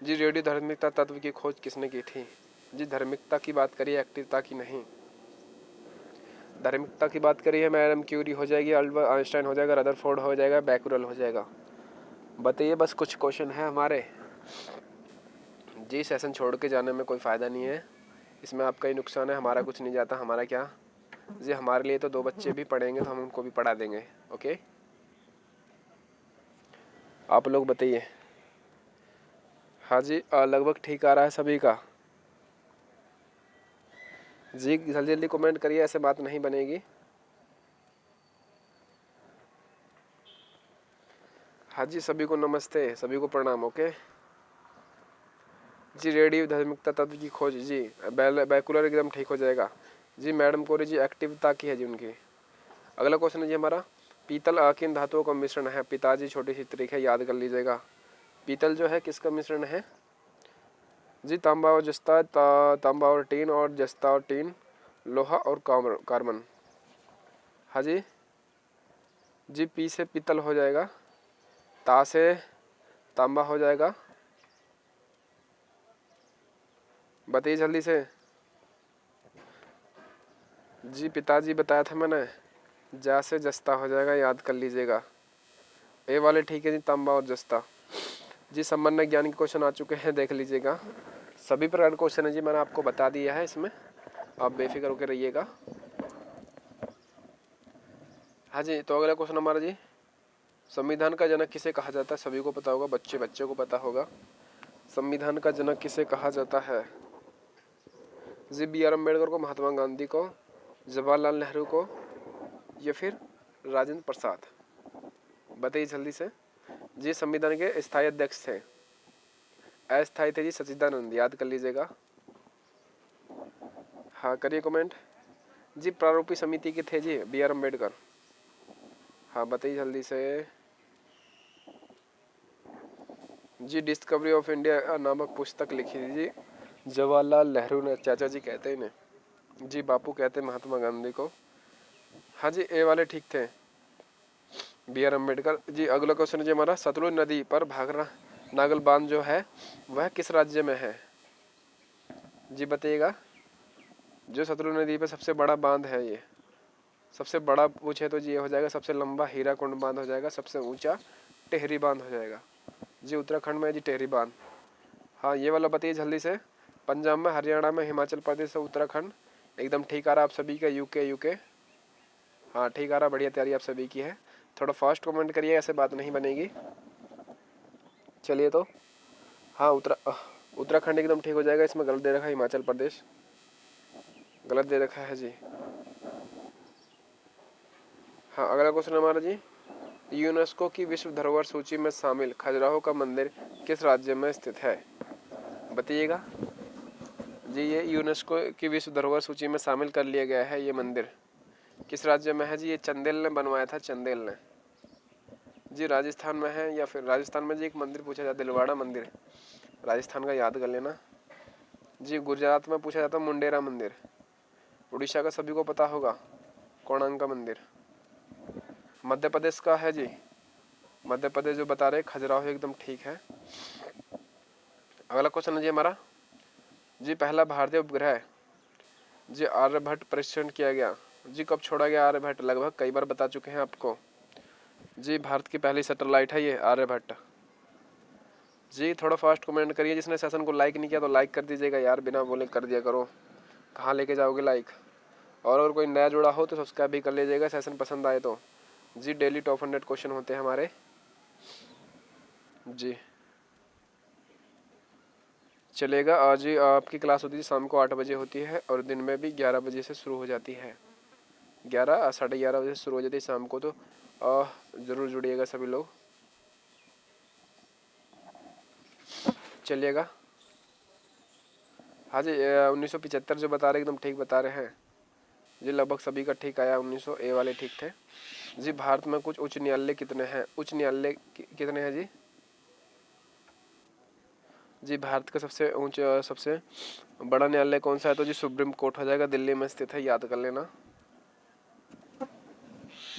जी। रेडियो धार्मिकता तत्व की खोज किसने की थी। जी धार्मिकता की बात करिए, एक्टिवता की नहीं। धार्मिकता की बात करिए मैडम क्यूरी हो जाएगी, अल्बर्ट आइंस्टाइन हो जाएगा, रदरफोर्ड हो जाएगा, बैकुरल हो जाएगा। बताइए, बस कुछ क्वेश्चन है हमारे जी। सेशन छोड़ के जाने में कोई फ़ायदा नहीं है, इसमें आपका ही नुकसान है, हमारा कुछ नहीं जाता। हमारा क्या जी, हमारे लिए तो 2 बच्चे भी पढ़ेंगे तो हम उनको भी पढ़ा देंगे। ओके, आप लोग बताइए। हाँ जी लगभग ठीक आ रहा है सभी का जी। जल्दी जल्दी कमेंट करिए, ऐसे बात नहीं बनेगी। हाँ जी सभी को नमस्ते, सभी को प्रणाम। ओके जी। रेडियो धार्मिकता तत्व की खोज जी, बैकुलर एकदम ठीक हो जाएगा जी। मैडम कोरी जी एक्टिवता की है जी उनकी। अगला क्वेश्चन है जी हमारा, पीतल किन धातुओं का मिश्रण है। पिताजी छोटी सी ट्रिक है, याद कर लीजिएगा। पीतल जो है किसका मिश्रण है जी। तांबा और जस्ता, तांबा और टीन, और जस्ता और टीन, लोहा और कार्बन। हाँ जी जी। पी से पीतल हो जाएगा, ता से तांबा हो जाएगा। बताइए जल्दी से जी। पिताजी बताया था मैंने, जा से जस्ता हो जाएगा, याद कर लीजिएगा। ए वाले ठीक है जी, तांबा और जस्ता जी। सामान्य ज्ञान के क्वेश्चन आ चुके हैं, देख लीजिएगा। सभी प्रकार के क्वेश्चन है जी, मैंने आपको बता दिया है इसमें, आप बेफिक्र होकर रहिएगा। हाँ जी, तो अगला क्वेश्चन हमारा जी, संविधान का जनक किसे कहा जाता है। सभी को पता होगा, बच्चे बच्चे को पता होगा, संविधान का जनक किसे कहा जाता है जी। B.R. अम्बेडकर को, महात्मा गांधी को, जवाहरलाल नेहरू को, या फिर राजेंद्र प्रसाद। बताइए जल्दी से जी। संविधान के स्थायी अध्यक्ष थे, अस्थायी थे जी सच्चिदानंद, याद कर लीजिएगा। हाँ करिए कमेंट जी। प्रारूपी समिति के थे जी B.R. अम्बेडकर। हाँ बताइए जल्दी से जी। डिस्कवरी ऑफ इंडिया नामक पुस्तक लिखी थी जी जवाहरलाल नेहरू ने, चाचा जी कहते हैं इन्हें जी, बापू कहते हैं महात्मा गांधी को। हाँ जी ए वाले ठीक थे, B.R. अम्बेडकर जी। अगला क्वेश्चन जी हमारा, सतलुज नदी पर भाखड़ा नागल बांध जो है वह किस राज्य में है जी। बताइएगा। जो सतलुज नदी पर सबसे बड़ा बांध है, ये सबसे बड़ा पूछे तो जी ये हो जाएगा, सबसे लंबा हीराकुंड बांध हो जाएगा, सबसे ऊंचा टेहरी बांध हो जाएगा जी। उत्तराखंड में जी टेहरी बांध। हाँ ये वाला बताइए जल्दी से। पंजाब में, हरियाणा में, हिमाचल प्रदेश और उत्तराखंड। एकदम ठीक आ रहा आप सभी का। यूके हाँ ठीक आ रहा, बढ़िया तैयारी आप सभी की है। थोड़ा फास्ट कमेंट करिए, ऐसे बात नहीं बनेगी। चलिए तो हाँ, उत्तराखंड एकदम ठीक हो जाएगा, इसमें गलत दे रखा है, हिमाचल प्रदेश गलत दे रखा है जी। हाँ अगला क्वेश्चन हमारा जी, यूनेस्को की विश्व धरोहर सूची में शामिल खजुराहो का मंदिर किस राज्य में स्थित है? बताइएगा जी। ये यूनेस्को की विश्व धरोहर सूची में शामिल कर लिया गया है। ये मंदिर किस राज्य में है जी? ये चंदेल ने बनवाया था, चंदेल ने जी। राजस्थान में है या फिर राजस्थान में जी एक मंदिर पूछा जाता है, दिलवाड़ा मंदिर, राजस्थान का याद कर लेना जी। गुजरात में पूछा जाता है मुंडेरा मंदिर। उड़ीसा का सभी को पता होगा कोणार्क का मंदिर। मध्य प्रदेश का है जी, मध्य प्रदेश जो बता रहे खजुराहो, एकदम ठीक है। अगला क्वेश्चन है जी हमारा जी, पहला भारतीय उपग्रह जी आर्यभट्ट परीक्षण किया गया जी, कब छोड़ा गया आर्यभट्ट? लगभग कई बार बता चुके हैं आपको जी। भारत की पहली सैटेलाइट है ये आर्यभट्ट जी। थोड़ा फास्ट कमेंट करिए, जिसने सेशन को लाइक नहीं किया तो लाइक कर दीजिएगा यार, बिना बोले कर दिया करो, कहाँ लेके जाओगे लाइक। और अगर कोई नया जुड़ा हो तो सब्सक्राइब भी कर लीजिएगा, सेशन पसंद आए तो जी। डेली टॉप 100 क्वेश्चन होते हैं हमारे जी। चलेगा। आज आपकी क्लास होती है शाम को 8 बजे होती है और दिन में भी 11 बजे से शुरू हो जाती है। 11 साढ़े 11 बजे से शुरू हो जाती है शाम को, तो ज़रूर जुड़िएगा सभी लोग। चलिएगा। हाँ जी, 1975 जो बता रहे एकदम ठीक बता रहे हैं जी, लगभग सभी का ठीक आया। 1900 ए वाले ठीक थे जी। भारत में कुछ उच्च न्यायालय कितने हैं? उच्च न्यायालय कितने हैं जी? जी भारत का सबसे ऊंचा सबसे बड़ा न्यायालय कौन सा है? तो जी सुप्रीम कोर्ट हो जाएगा, दिल्ली में स्थित है, याद कर लेना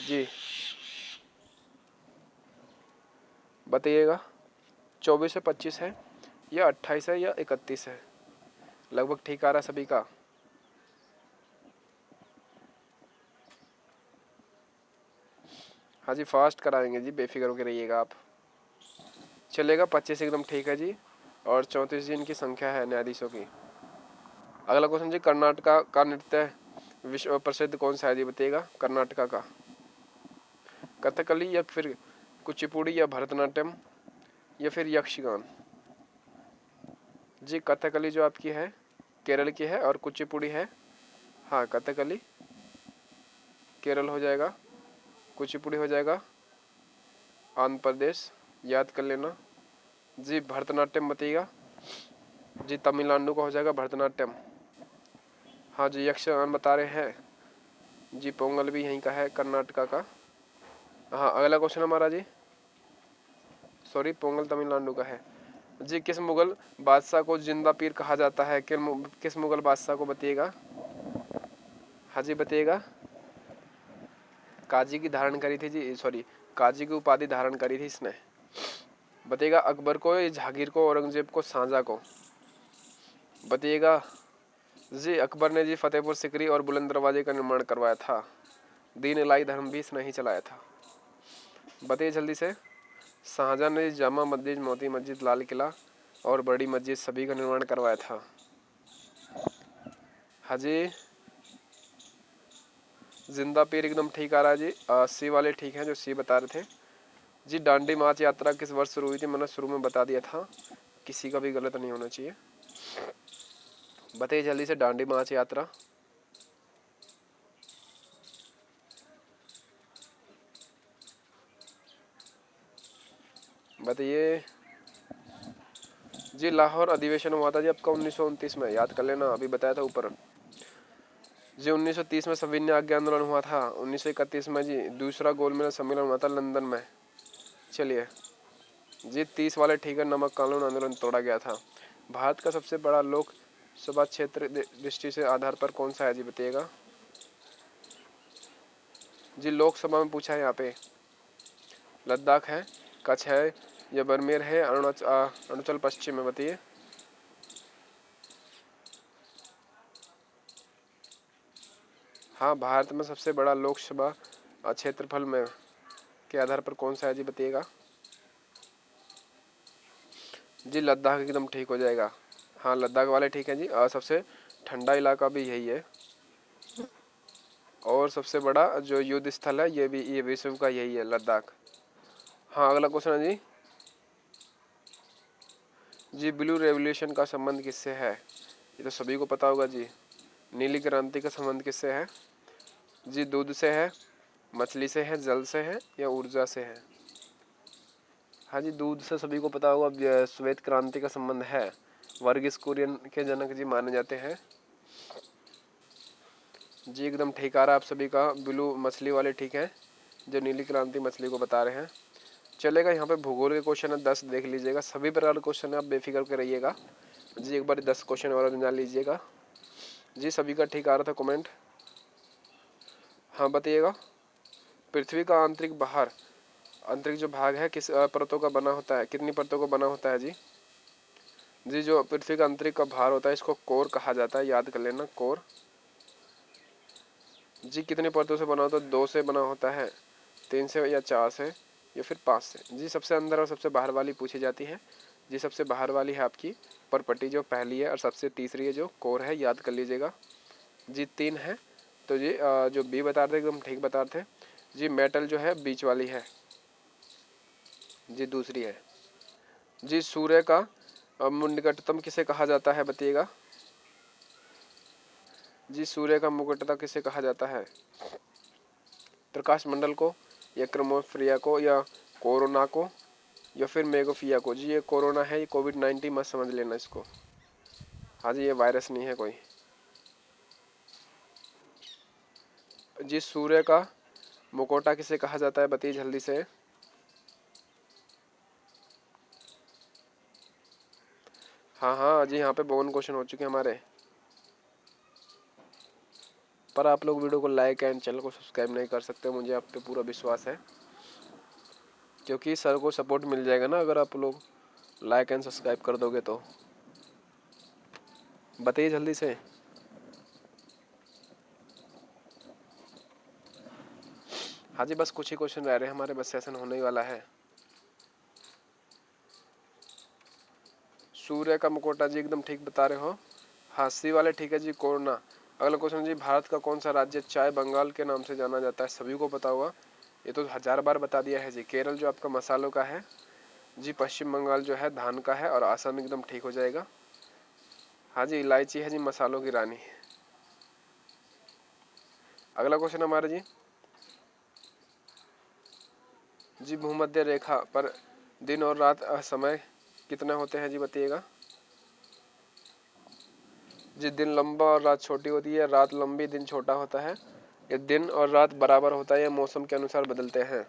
जी। बताइएगा 24 से 25 है या 28 है या 31 है? लगभग ठीक आ रहा सभी का। हाँ जी, फास्ट कराएंगे जी, बेफिक्र होकर रहिएगा आप। चलेगा, 25 एकदम ठीक है जी। और 34 जी इनकी संख्या है न्यायाधीशों की। अगला क्वेश्चन जी, कर्नाटका का नृत्य विश्व प्रसिद्ध कौन सा है जी? बताइएगा कर्नाटका का। कथकली या फिर कुचिपुड़ी या भरतनाट्यम या फिर यक्षगान? जी कथकली जो आपकी है केरल की है और कुचिपुड़ी है, हाँ कथकली केरल हो जाएगा, कुचिपुड़ी हो जाएगा आंध्र प्रदेश, याद कर लेना जी। भरतनाट्यम बताइएगा जी, तमिलनाडु का हो जाएगा भरतनाट्यम। हाँ जी, यक्षगान बता रहे हैं जी, पोंगल भी यहीं का है कर्नाटका का। हाँ अगला क्वेश्चन हमारा जी, सॉरी पोंगल तमिलनाडु का है जी। किस मुगल बादशाह को जिंदा पीर कहा जाता है? किस मुगल बादशाह को? बताइएगा। हाँ जी बताइएगा। काजी की धारण करी थी जी, सॉरी काजी की उपाधि धारण करी थी इसने। बताइएगा अकबर को, जहांगीर को, औरंगजेब को, शाहजहां को? बताइएगा जी। अकबर ने जी फतेहपुर सिकरी और बुलंद दरवाजे का निर्माण करवाया था। दीन इलाही धर्म भी इसने ही चलाया था। बताइए जल्दी से। शाहजहां ने जामा मस्जिद, मोती मस्जिद, लाल किला और बड़ी मस्जिद सभी का निर्माण करवाया था। हाँ जी, जिंदा पीर एकदम ठीक आ रहा है जी। सी वाले ठीक हैं जो सी बता रहे थे जी। दांडी मार्च यात्रा किस वर्ष शुरू हुई थी? मैंने शुरू में बता दिया था, किसी का भी गलत नहीं होना चाहिए। बताइए जल्दी से, दांडी मार्च यात्रा। बताइए जी। लाहौर अधिवेशन हुआ था जी आपका 1929 में, याद कर लेना, अभी बताया था ऊपर जी। 1930 में सविनय आज्ञा आंदोलन हुआ था। 1931 में जी दूसरा गोलमेज सम्मेलन हुआ था लंदन में। चलिए जी, 30 वाले ठीक है, नमक कानून आंदोलन तोड़ा गया था। भारत का सबसे बड़ा लोकसभा क्षेत्र दृष्टि से आधार पर कौन सा है जी? बताइएगा जी। लोकसभा में पूछा है यहाँ पे, लद्दाख है, कच्छ है या बरमेर है, अरुणाचल पश्चिम में? बताइए। हाँ, भारत में सबसे बड़ा लोकसभा क्षेत्रफल में के आधार पर कौन सा है जी? बताइएगा जी। लद्दाख एकदम ठीक हो जाएगा। हाँ लद्दाख वाले ठीक है जी। और सबसे ठंडा इलाका भी यही है और सबसे बड़ा जो युद्ध स्थल है ये विश्व का यही है, लद्दाख। हाँ अगला क्वेश्चन है जी। जी ब्लू रेवोल्यूशन का संबंध किससे है? ये तो सभी को पता होगा जी। नीली क्रांति का संबंध किससे है जी? दूध से है, मछली से है, जल से है या ऊर्जा से है? हाँ जी, दूध से सभी को पता होगा श्वेत क्रांति का संबंध है। वर्गीस कुरियन के जनक जी माने जाते हैं। जी एकदम ठीक आ रहा है आप सभी का, ब्लू मछली वाले ठीक है, जो नीली क्रांति मछली को बता रहे हैं। चलेगा, यहाँ पे भूगोल के क्वेश्चन है 10, देख लीजिएगा। सभी प्रकार के क्वेश्चन है, आप बेफिक्र के रहिएगा जी। एक बार 10 क्वेश्चन और जान लीजिएगा जी। सभी का ठीक आ रहा था कमेंट। हाँ बताइएगा। पृथ्वी का आंतरिक बाहर, आंतरिक जो भाग है किस परतों का बना होता है, कितनी परतों का बना होता है जी? जी जो पृथ्वी का आंतरिक का भार होता है इसको कोर कहा जाता है, याद कर लेना, कोर। जी कितनी परतों से बना होता है? 2 से बना होता है, 3 से या 4 से या फिर 5 से। जी सबसे अंदर और सबसे बाहर वाली पूछी जाती है जी। सबसे बाहर वाली है आपकी परपट्टी जो पहली है, और सबसे तीसरी है जो कोर है, याद कर लीजिएगा जी। 3 है तो जी जो बी बता रहे थे एकदम ठीक बता रहे थे जी। मेटल जो है बीच वाली है जी, दूसरी है जी। सूर्य का निकटतम किसे कहा जाता है बताइएगा जी। सूर्य का मुकुटता किसे कहा जाता है? प्रकाश मंडल को, या क्रोमोस्फियर को, या कोरोना को, या फिर मेगाफिया को? जी ये कोरोना है, ये कोविड-19 मत समझ लेना इसको। हाँ जी ये वायरस नहीं है कोई जी। सूर्य का मुकोटा किसे कहा जाता है बताइए जल्दी से। हाँ हाँ जी, यहाँ पे बहुत क्वेश्चन हो चुके हैं हमारे, पर आप लोग वीडियो को लाइक एंड चैनल को सब्सक्राइब नहीं कर सकते। मुझे आप पे पूरा विश्वास है, क्योंकि सर को सपोर्ट मिल जाएगा ना अगर आप लोग लाइक एंड सब्सक्राइब कर दोगे तो। बताइए जल्दी से। हाँ जी बस कुछ ही क्वेश्चन रह रहे हैं हमारे, बस सेशन होने ही वाला है। सूर्य का मुकोटा जी एकदम ठीक बता रहे हो। हाँ सी वाले ठीक है जी, कोरोना। अगला क्वेश्चन जी, भारत का कौन सा राज्य चाय बंगाल के नाम से जाना जाता है? सभी को पता होगा, ये तो 1000 बार बता दिया है जी। केरल जो आपका मसालों का है जी। पश्चिम बंगाल जो है धान का है, और आसाम एकदम ठीक हो जाएगा। हाँ जी इलायची है जी मसालों की रानी। अगला क्वेश्चन हमारा जी भूमध्य रेखा पर दिन और रात समय कितने होते हैं जी बताइएगा जी। दिन लंबा और रात छोटी होती है, रात लंबी दिन छोटा होता है, ये दिन और रात बराबर होता है, या मौसम के अनुसार बदलते हैं?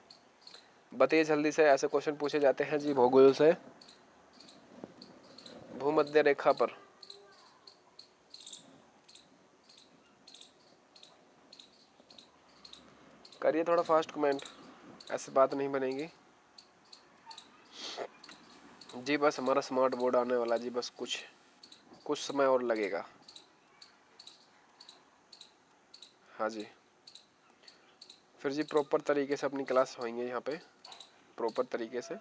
बताइए जल्दी से, ऐसे क्वेश्चन पूछे जाते हैं जी भूगोल से। भूमध्य रेखा पर करिए थोड़ा फास्ट कमेंट, ऐसे बात नहीं बनेगी जी। बस हमारा स्मार्ट बोर्ड आने वाला जी, बस कुछ समय और लगेगा। हाँ जी फिर जी प्रॉपर तरीके से अपनी क्लास होंगे यहाँ पे, प्रॉपर तरीके से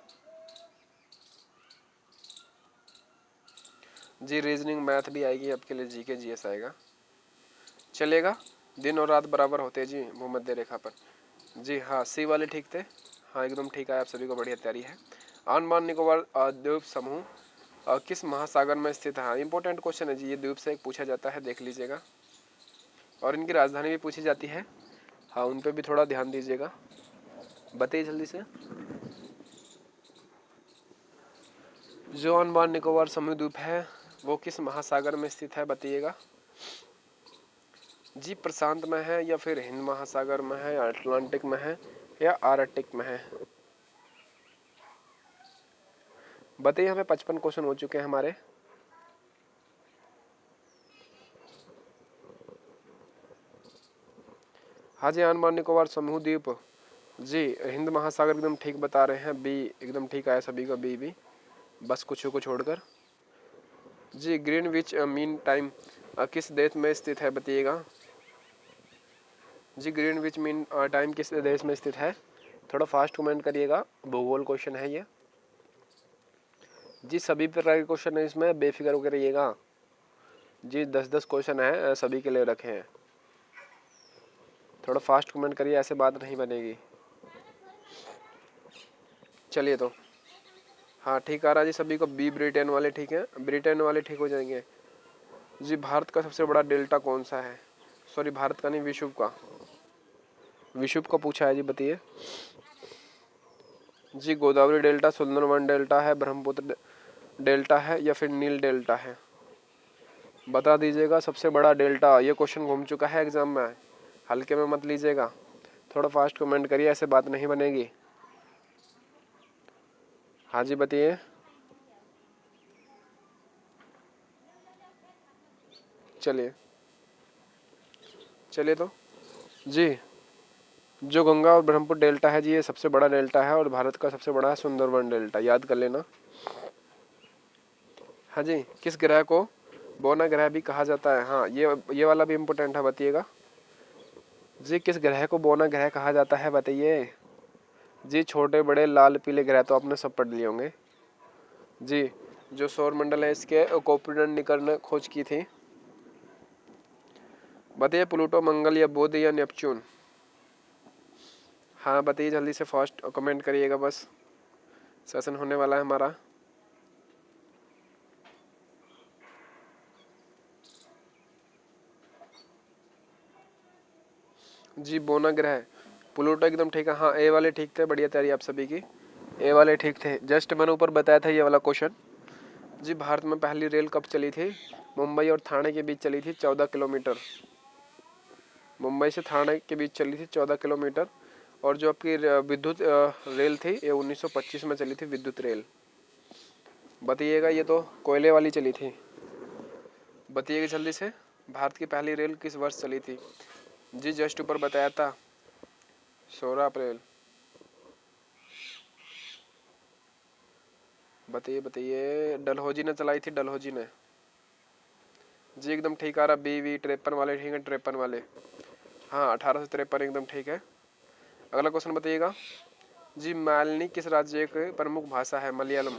जी। रीजनिंग मैथ भी आएगी आपके लिए, जी के जीएस आएगा, चलेगा। दिन और रात बराबर होते हैं जी भूमध्य रेखा पर जी। हाँ सी वाले ठीक थे, हाँ एकदम ठीक है, आप सभी को बढ़िया तैयारी है। अंडमान निकोबार द्वीप समूह किस महासागर में स्थित है? इंपॉर्टेंट क्वेश्चन है जी, ये द्वीप से एक पूछा जाता है, देख लीजिएगा। और इनकी राजधानी भी पूछी जाती है, हाँ उन पर भी थोड़ा ध्यान दीजिएगा। बताइए जल्दी से। जो अंडमान निकोबार समूह द्वीप है वो किस महासागर में स्थित है बताइएगा जी। प्रशांत में है, या फिर हिंद महासागर में है, या अटलांटिक में है, या आर्कटिक में है? बताइए। हमें 55 क्वेश्चन हो चुके हैं हमारे। हाँ जी अंडमान निकोबार समूह द्वीप जी हिंद महासागर एकदम ठीक बता रहे हैं, बी एकदम ठीक आया सभी का, बी बस कुछ को छोड़कर जी। ग्रीनविच मीन टाइम किस देश में स्थित है बताइएगा जी। ग्रीनविच मीन टाइम किस देश में स्थित है? थोड़ा फास्ट कमेंट करिएगा, भूगोल क्वेश्चन है ये जी। सभी प्रकार के क्वेश्चन है इसमें, बेफिक्र होकर रहिएगा जी। 10-10 क्वेश्चन है, सभी के लिए रखे हैं। थोड़ा फास्ट कमेंट करिए, ऐसे बात नहीं बनेगी। चलिए तो हाँ ठीक आ रहा जी सभी को, बी ब्रिटेन वाले ठीक है, ब्रिटेन वाले ठीक हो जाएंगे जी। भारत का सबसे बड़ा डेल्टा कौन सा है? सॉरी भारत का नहीं, विश्व का। विशुभ का पूछा है जी, बताइए जी। गोदावरी डेल्टा, सुंदरवन डेल्टा है, ब्रह्मपुत्र डेल्टा है या फिर नील डेल्टा है, बता दीजिएगा। सबसे बड़ा डेल्टा, ये क्वेश्चन घूम चुका है एग्जाम में, हल्के में मत लीजिएगा, थोड़ा फास्ट कमेंट करिए, ऐसे बात नहीं बनेगी। हाँ जी बताइए। चलिए चलिए तो जी, जो गंगा और ब्रह्मपुत्र डेल्टा है जी, ये सबसे बड़ा डेल्टा है और भारत का सबसे बड़ा है सुंदरवन डेल्टा, याद कर लेना। हाँ जी, किस ग्रह को बोना ग्रह भी कहा जाता है? हाँ, ये वाला भी इम्पोर्टेंट है, बताइएगा जी। किस ग्रह को बोना ग्रह कहा जाता है, बताइए जी। छोटे बड़े लाल पीले ग्रह तो आपने सब पढ़ लिए होंगे जी। जो सौर मंडल है इसके कोपर्निकस ने खोज की थी, बताइए। प्लूटो, मंगल या बुध या नेपच्यून? हाँ बताइए, जल्दी से फास्ट कमेंट करिएगा, बस सेशन होने वाला है हमारा। जी बोना ग्रह, प्लूटो एकदम ठीक है। हाँ, ए वाले ठीक थे, बढ़िया तैयारी आप सभी की, ए वाले ठीक थे। जस्ट मैंने ऊपर बताया था ये वाला क्वेश्चन जी। भारत में पहली रेल कब चली थी? मुंबई और थाने के बीच चली थी, 14 किलोमीटर। मुंबई से थाने के बीच चली थी 14 किलोमीटर। और जो आपकी विद्युत रेल थी, ये 1925 में चली थी, विद्युत रेल। बताइएगा, ये तो कोयले वाली चली थी, बताइएगा जल्दी से। भारत की पहली रेल किस वर्ष चली थी? जी जस्ट ऊपर बताया था, 16 अप्रैल। बताइए बताइए, डलहौजी ने चलाई थी, डलहौजी ने जी, एकदम ठीक आ रहा। बी 53 वाले ठीक है, 53 वाले, हाँ 1853 एकदम ठीक है। अगला क्वेश्चन बताइएगा जी। मालनी किस राज्य की प्रमुख भाषा है? मलयालम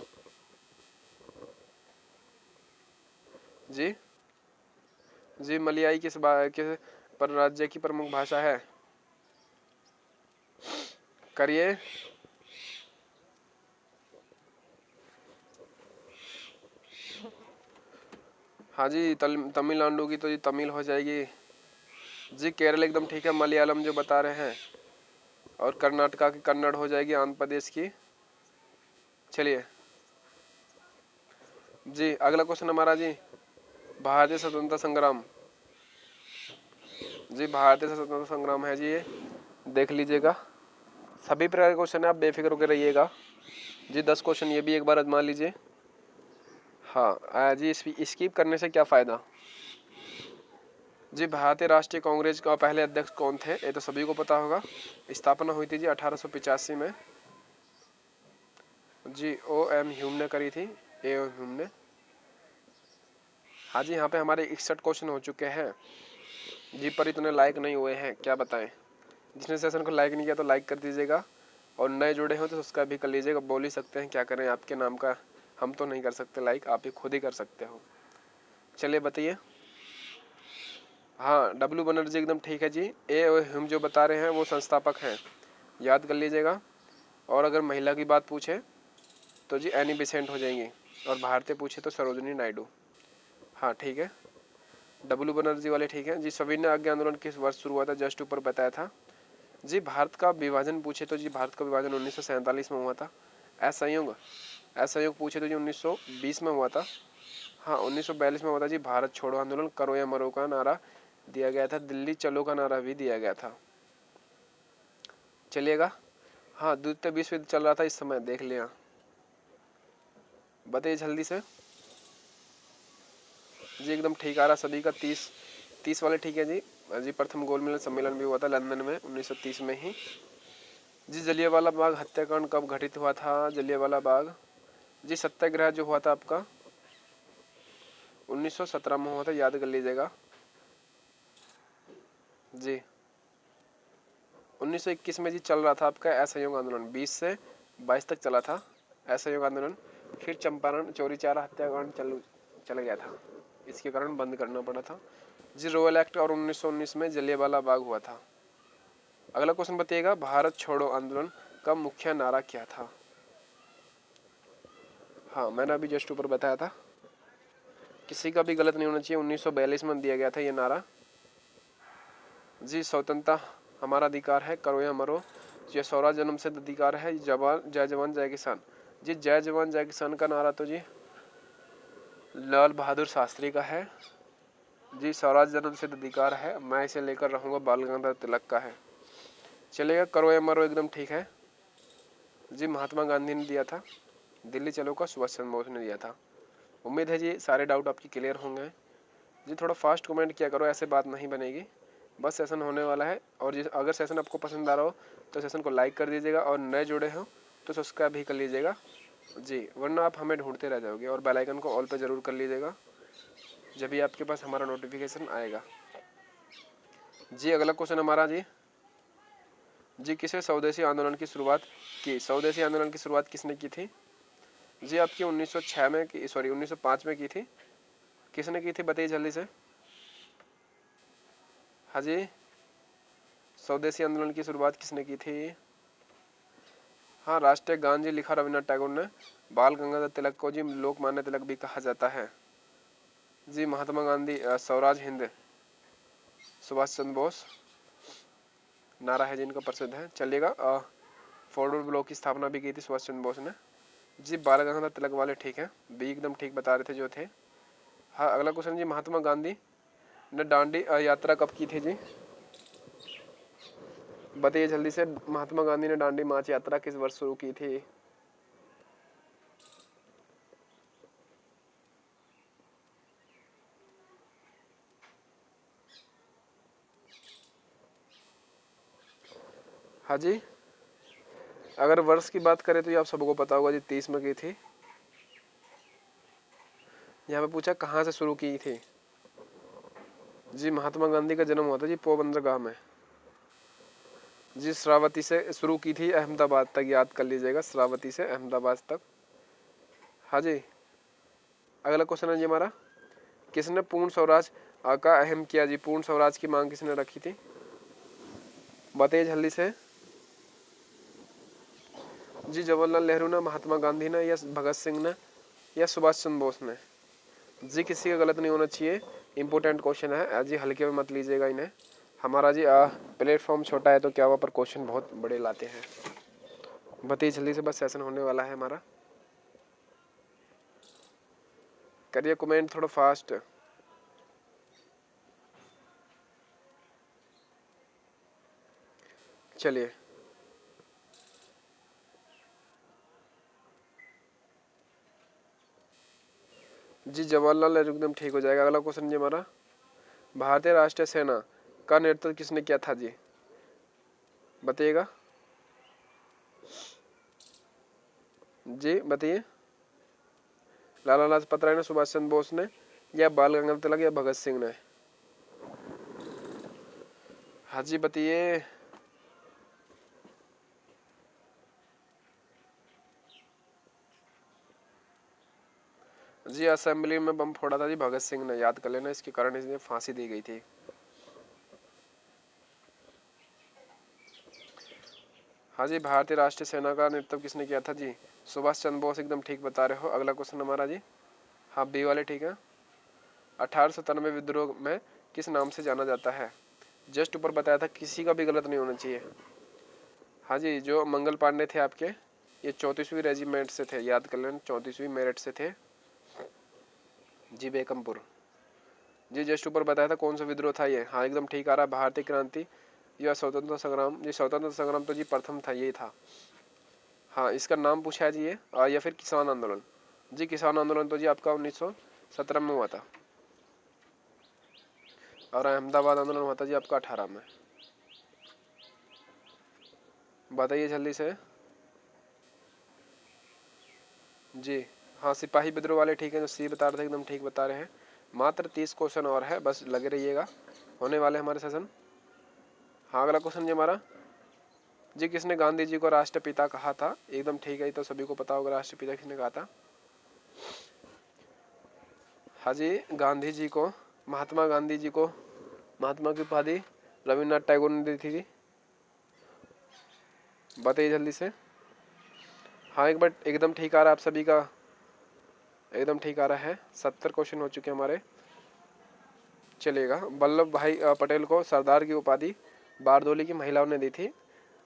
जी। जी मलयाई किस पर राज्य की प्रमुख भाषा है? करिए। हाँ जी, तमिलनाडु की तो जी तमिल हो जाएगी जी। केरल एकदम ठीक है, मलयालम जो बता रहे हैं। और कर्नाटका की कन्नड़ हो जाएगी, आंध्र प्रदेश की। चलिए जी, अगला क्वेश्चन हमारा जी। भारतीय स्वतंत्रता संग्राम जी, भारतीय स्वतंत्रता संग्राम है जी, ये देख लीजिएगा। सभी प्रकार के क्वेश्चन है, आप बेफिक्र होकर रहिएगा जी। 10 क्वेश्चन ये भी एक बार आजमा लीजिए। हाँ जी, स्किप करने से क्या फ़ायदा? जी भारतीय राष्ट्रीय कांग्रेस का पहले अध्यक्ष कौन थे? ये तो सभी को पता होगा। स्थापना हुई थी जी 1885 में जी। O.M. ह्यूम ने करी थी, A.O. ह्यूम ने। हाँ जी, यहाँ पे हमारे 61 क्वेश्चन हो चुके हैं जी, पर इतने लाइक नहीं हुए हैं, क्या बताएं। जिसने सेशन को लाइक नहीं किया तो लाइक कर दीजिएगा, और नए जुड़े हो तो सब्सक्राइब भी कर लीजिएगा। बोल ही सकते हैं, क्या करें, आपके नाम का हम तो नहीं कर सकते लाइक, आप ही खुद ही कर सकते हो। चलिए बताइए। हाँ, W बनर्जी एकदम ठीक है जी। A.O. ह्यूम जो बता रहे हैं वो संस्थापक हैं, याद कर लीजिएगा। और अगर महिला की बात पूछे तो जी एनी बेसेंट हो जाएंगी, और भारतीय पूछे तो सरोजिनी नायडू। हाँ ठीक है, W बनर्जी वाले ठीक है जी। सविनय आज्ञा आंदोलन किस वर्ष शुरू हुआ था? जस्ट ऊपर बताया था जी। भारत का विभाजन पूछे तो जी भारत का विभाजन 1947 में हुआ था। असहयोग पूछे तो जी 1920 में हुआ था। हाँ 1942 में हुआ था जी। भारत छोड़ो आंदोलन, करो या मरो का नारा दिया गया था, दिल्ली चलो का नारा भी दिया गया था। चलिएगा। हाँ, द्वितीय विश्व युद्ध चल रहा था इस समय, देख लिया। बताइए जल्दी से जी, एकदम ठीक आ रहा सभी का। 30 वाले ठीक है जी। जी प्रथम गोल सम्मेलन भी हुआ था लंदन में 1930 में ही जी। जलियांवाला बाग हत्याकांड कब घटित हुआ था? जलियांवाला बाग जी, सत्याग्रह जो हुआ था आपका 1917 में हुआ था, याद कर लीजिएगा जी। 1921 में जी चल रहा था आपका असहयोग आंदोलन, 20 से 22 तक चला था असहयोग आंदोलन। फिर चंपारण चोरी चारा हत्याकांड चल गया था, इसके कारण बंद करना पड़ा था जी। रॉयल एक्ट और 1919 में जलियांवाला बाग हुआ था। अगला क्वेश्चन बताइएगा, भारत छोड़ो आंदोलन का मुख्य नारा क्या था? हाँ मैंने अभी जस्ट ऊपर बताया था, किसी का भी गलत नहीं होना चाहिए। 1942 में दिया गया था ये नारा जी। स्वतंत्रता हमारा अधिकार है करो या मरो। ये स्वराज जन्म सिद्ध अधिकार है। जय जवान जय किसान। जी जय जवान जय किसान का नारा तो जी लाल बहादुर शास्त्री का है। जी स्वराज जन्म सिद्ध अधिकार है, मैं इसे लेकर रहूंगा, बाल गंगाधर तिलक का है। चलेगा करो या मरो एकदम ठीक है। जी महात्मा गांधी ने दिया था। दिल्ली चलो का सुभाष चंद्र बोस ने दिया था। उम्मीद है जी सारे डाउट आपके क्लियर होंगे। जी थोड़ा फास्ट कमेंट किया करो, ऐसे बात नहीं बनेगी। बस सेशन होने वाला है, और जिस अगर सेशन आपको पसंद आ रहा हो तो सेशन को लाइक कर दीजिएगा, और नए जुड़े हो तो सब्सक्राइब भी कर लीजिएगा जी, वरना आप हमें ढूंढते रह जाओगे। और बेल आइकन को ऑल पे ज़रूर कर लीजिएगा, जब भी आपके पास हमारा नोटिफिकेशन आएगा। जी अगला क्वेश्चन हमारा जी किसे स्वदेशी आंदोलन की शुरुआत की? स्वदेशी आंदोलन की शुरुआत किसने की थी? जी आपकी 1906 में की, सॉरी 1905 में की थी। किसने की थी बताइए जल्दी से। हाँ जी स्वदेशी आंदोलन की शुरुआत किसने की थी? हाँ राष्ट्रीय गान जी लिखा रविन्द्रनाथ टैगोर ने। बाल गंगाधर तिलक को जी लोकमान्य तिलक भी कहा जाता है। जी महात्मा गांधी स्वराज हिंद सुभाष चंद्र बोस नारा है जिनका प्रसिद्ध है। चलिएगा फॉरवर्ड ब्लॉक की स्थापना भी की थी सुभाष चंद्र बोस ने। जी बाल गंगाधर तिलक वाले ठीक है, बी एकदम ठीक बता रहे थे जो थे। हाँ अगला क्वेश्चन जी महात्मा गांधी ने दांडी यात्रा कब की थी जी? बताइए जल्दी से। महात्मा गांधी ने दांडी मार्च यात्रा किस वर्ष शुरू की थी? हाँ जी अगर वर्ष की बात करें तो ये आप सबको पता होगा जी, 30 में की थी। यहाँ पे पूछा कहाँ से शुरू की थी। जी महात्मा गांधी का जन्म हुआ था जी पोरबंदरगाह में। जी श्रावती से शुरू की थी, अहमदाबाद तक याद कर लीजिएगा, श्रावती से अहमदाबाद तक। हाँ जी अगला क्वेश्चन है जी हमारा, किसने पूर्ण स्वराज का अहम किया जी? पूर्ण स्वराज की मांग किसने रखी थी? बताइए जल्दी से। जी जवाहरलाल नेहरू ने, महात्मा गांधी ने, या भगत सिंह ने, या सुभाष चंद्र बोस ने? जी किसी का गलत नहीं होना चाहिए, इंपॉर्टेंट क्वेश्चन है जी, हल्के में मत लीजिएगा इन्हें। हमारा जी प्लेटफॉर्म छोटा है तो क्या वहाँ पर क्वेश्चन बहुत बड़े लाते हैं। बताइए जल्दी से, बस सेशन होने वाला है हमारा। करिए कमेंट थोड़ा फास्ट। चलिए जी जवाहरलाल नेहरू एकदम ठीक हो जाएगा। अगला क्वेश्चन जी हमारा, भारतीय राष्ट्रीय सेना का नेतृत्व किसने किया था जी? बताइएगा जी, बताइए। लाला लाजपत राय ने, सुभाष चंद्र बोस ने, या बाल गंगाधर तिलक, या भगत सिंह ने? हाँ जी बताइए। जी असेंबली में बम फोड़ा था जी भगत सिंह ने, याद कर लेना, इसके कारण इसने फांसी दी गई थी। हाँ जी भारतीय राष्ट्रीय सेना का नेतृत्व किसने किया था जी? सुभाष चंद्र बोस एकदम ठीक बता रहे हो। अगला क्वेश्चन हमारा जी, हाँ बी वाले ठीक है। 1897 विद्रोह में किस नाम से जाना जाता है? जस्ट ऊपर बताया था, किसी का भी गलत नहीं होना चाहिए। हाँ जी जो मंगल पांडे थे आपके, ये 34वीं रेजिमेंट से थे, याद कर लेना, 34वीं मेरठ से थे जी, बेकमपुर। जी जस्ट ऊपर बताया था कौन सा विद्रोह था ये। हाँ एकदम ठीक आ रहा है, भारतीय क्रांति या स्वतंत्रता संग्राम। जी स्वतंत्रता संग्राम तो जी प्रथम था, यही था। हाँ इसका नाम पूछा है जी ये, या फिर किसान आंदोलन। जी किसान आंदोलन तो जी आपका 1917 में हुआ था, और अहमदाबाद आंदोलन हुआ था जी आपका 18 में। बताइए जल्दी से। जी हाँ सिपाही विद्रोह वाले ठीक है, जो सी बता रहे थे एकदम ठीक बता रहे हैं। मात्र 30 क्वेश्चन और है, बस लगे रहिएगा, होने वाले हमारे सेशन। हाँ अगला क्वेश्चन जी हमारा, जी किसने गांधी जी को राष्ट्रपिता कहा था? एकदम ठीक है, ये तो सभी को पता होगा राष्ट्रपिता किसने कहा था। हाँ जी गांधी जी को, महात्मा गांधी जी को महात्मा की उपाधि रविन्द्रनाथ टैगोर ने दी थी। बताइए जल्दी से। हाँ एक बार एकदम ठीक आ रहा है, आप सभी का एकदम ठीक आ रहा है। 70 क्वेश्चन हो चुके हमारे। चलेगा। वल्लभ भाई पटेल को सरदार की उपाधि बारदोली की महिलाओं ने दी थी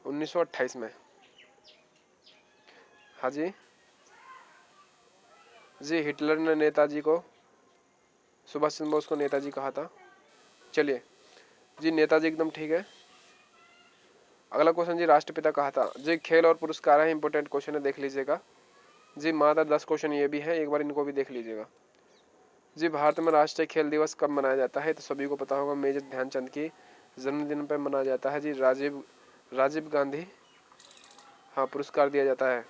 1928 में। हाँ जी जी, हिटलर ने नेताजी को, सुभाष चंद्र बोस को नेताजी कहा था। चलिए जी, नेताजी एकदम ठीक है। अगला क्वेश्चन जी, राष्ट्रपिता कहा था जी। खेल और पुरस्कार है, इंपॉर्टेंट क्वेश्चन है, देख लीजिएगा जी। मात्र 10 क्वेश्चन ये भी है, एक बार इनको भी देख लीजिएगा जी। भारत में राष्ट्रीय खेल दिवस कब मनाया जाता है? तो सभी को पता होगा, मेजर ध्यानचंद की जन्मदिन पर मनाया जाता है जी। राजीव गांधी, हाँ, पुरस्कार दिया जाता है।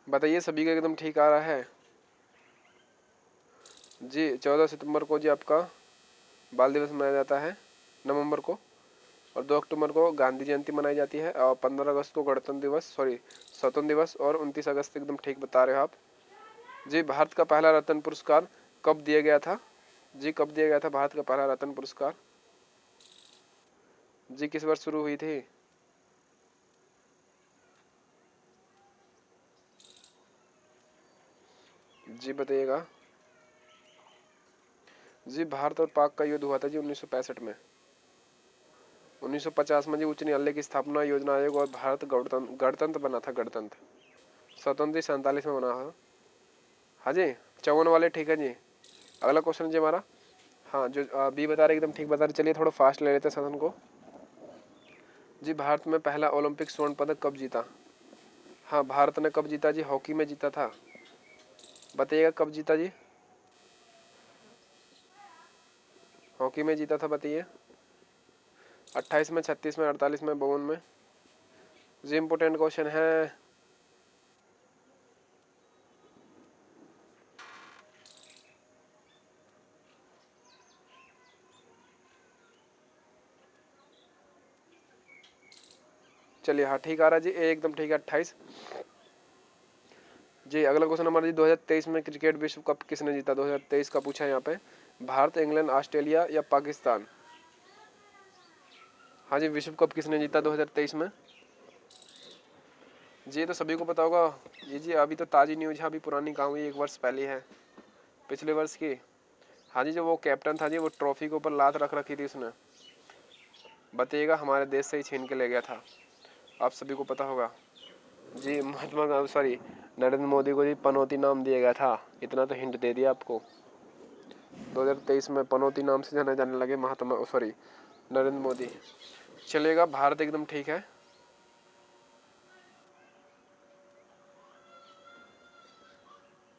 बताइए, सभी का एकदम ठीक आ रहा है जी। 14 सितंबर को जी आपका बाल दिवस मनाया जाता है, नवंबर को, और 2 अक्टूबर को गांधी जयंती मनाई जाती है, और 15 अगस्त को गणतंत्र दिवस, स्वतंत्र दिवस, और 29 अगस्त एकदम ठीक बता रहे हो आप जी। भारत का पहला रत्न पुरस्कार कब दिया गया था जी? कब दिया गया था भारत का पहला रत्न पुरस्कार जी? किस वर्ष शुरू हुई थी जी? बताइएगा जी। भारत और पाक का युद्ध हुआ था जी 1965 में। 1950 में जी उच्च न्यायालय की स्थापना, योजना आयोग, और भारत गणतंत्र बना था, गणतंत्र। स्वतंत्र 47 में बना है। हाँ जी, 54 वाले ठीक है जी। अगला क्वेश्चन जी हमारा, हाँ, जो बी बता रहे एकदम ठीक बता रहे। चलिए थोड़ा फास्ट ले लेते हैं सेशन को जी। भारत में पहला ओलंपिक स्वर्ण पदक कब जीता? हाँ, भारत ने कब जीता जी? हॉकी में जीता था। बताइएगा कब जीता जी? हॉकी में जीता था, बताइए। 28 में, 36 में, 48 में, 52 में जी? इम्पोर्टेंट क्वेश्चन है। चलिए हाँ, ठीक आ रहा है जी, एकदम ठीक है, 28 जी। अगला क्वेश्चन हमारा जी, 2023 में क्रिकेट विश्व कप किसने जीता? 2023 का पूछा है यहाँ पे। भारत, इंग्लैंड, ऑस्ट्रेलिया या पाकिस्तान? हाँ जी, विश्व कप किसने जीता 2023 में जी? ये तो सभी को पता होगा ये जी। अभी तो ताज़ी न्यूज़ है, अभी पुरानी कहाँ हुई, 1 वर्ष पहले है, पिछले वर्ष की। हाँ जी, जो वो कैप्टन था जी, वो ट्रॉफी के ऊपर लात रख रखी थी उसने। बताइएगा, हमारे देश से ही छीन के ले गया था, आप सभी को पता होगा जी। नरेंद्र मोदी को जी पनौती नाम दिया गया था, इतना तो हिंट दे दिया आपको। 2023 में पनौती नाम से जाने जाने लगे नरेंद्र मोदी। चलेगा, भारत एकदम ठीक है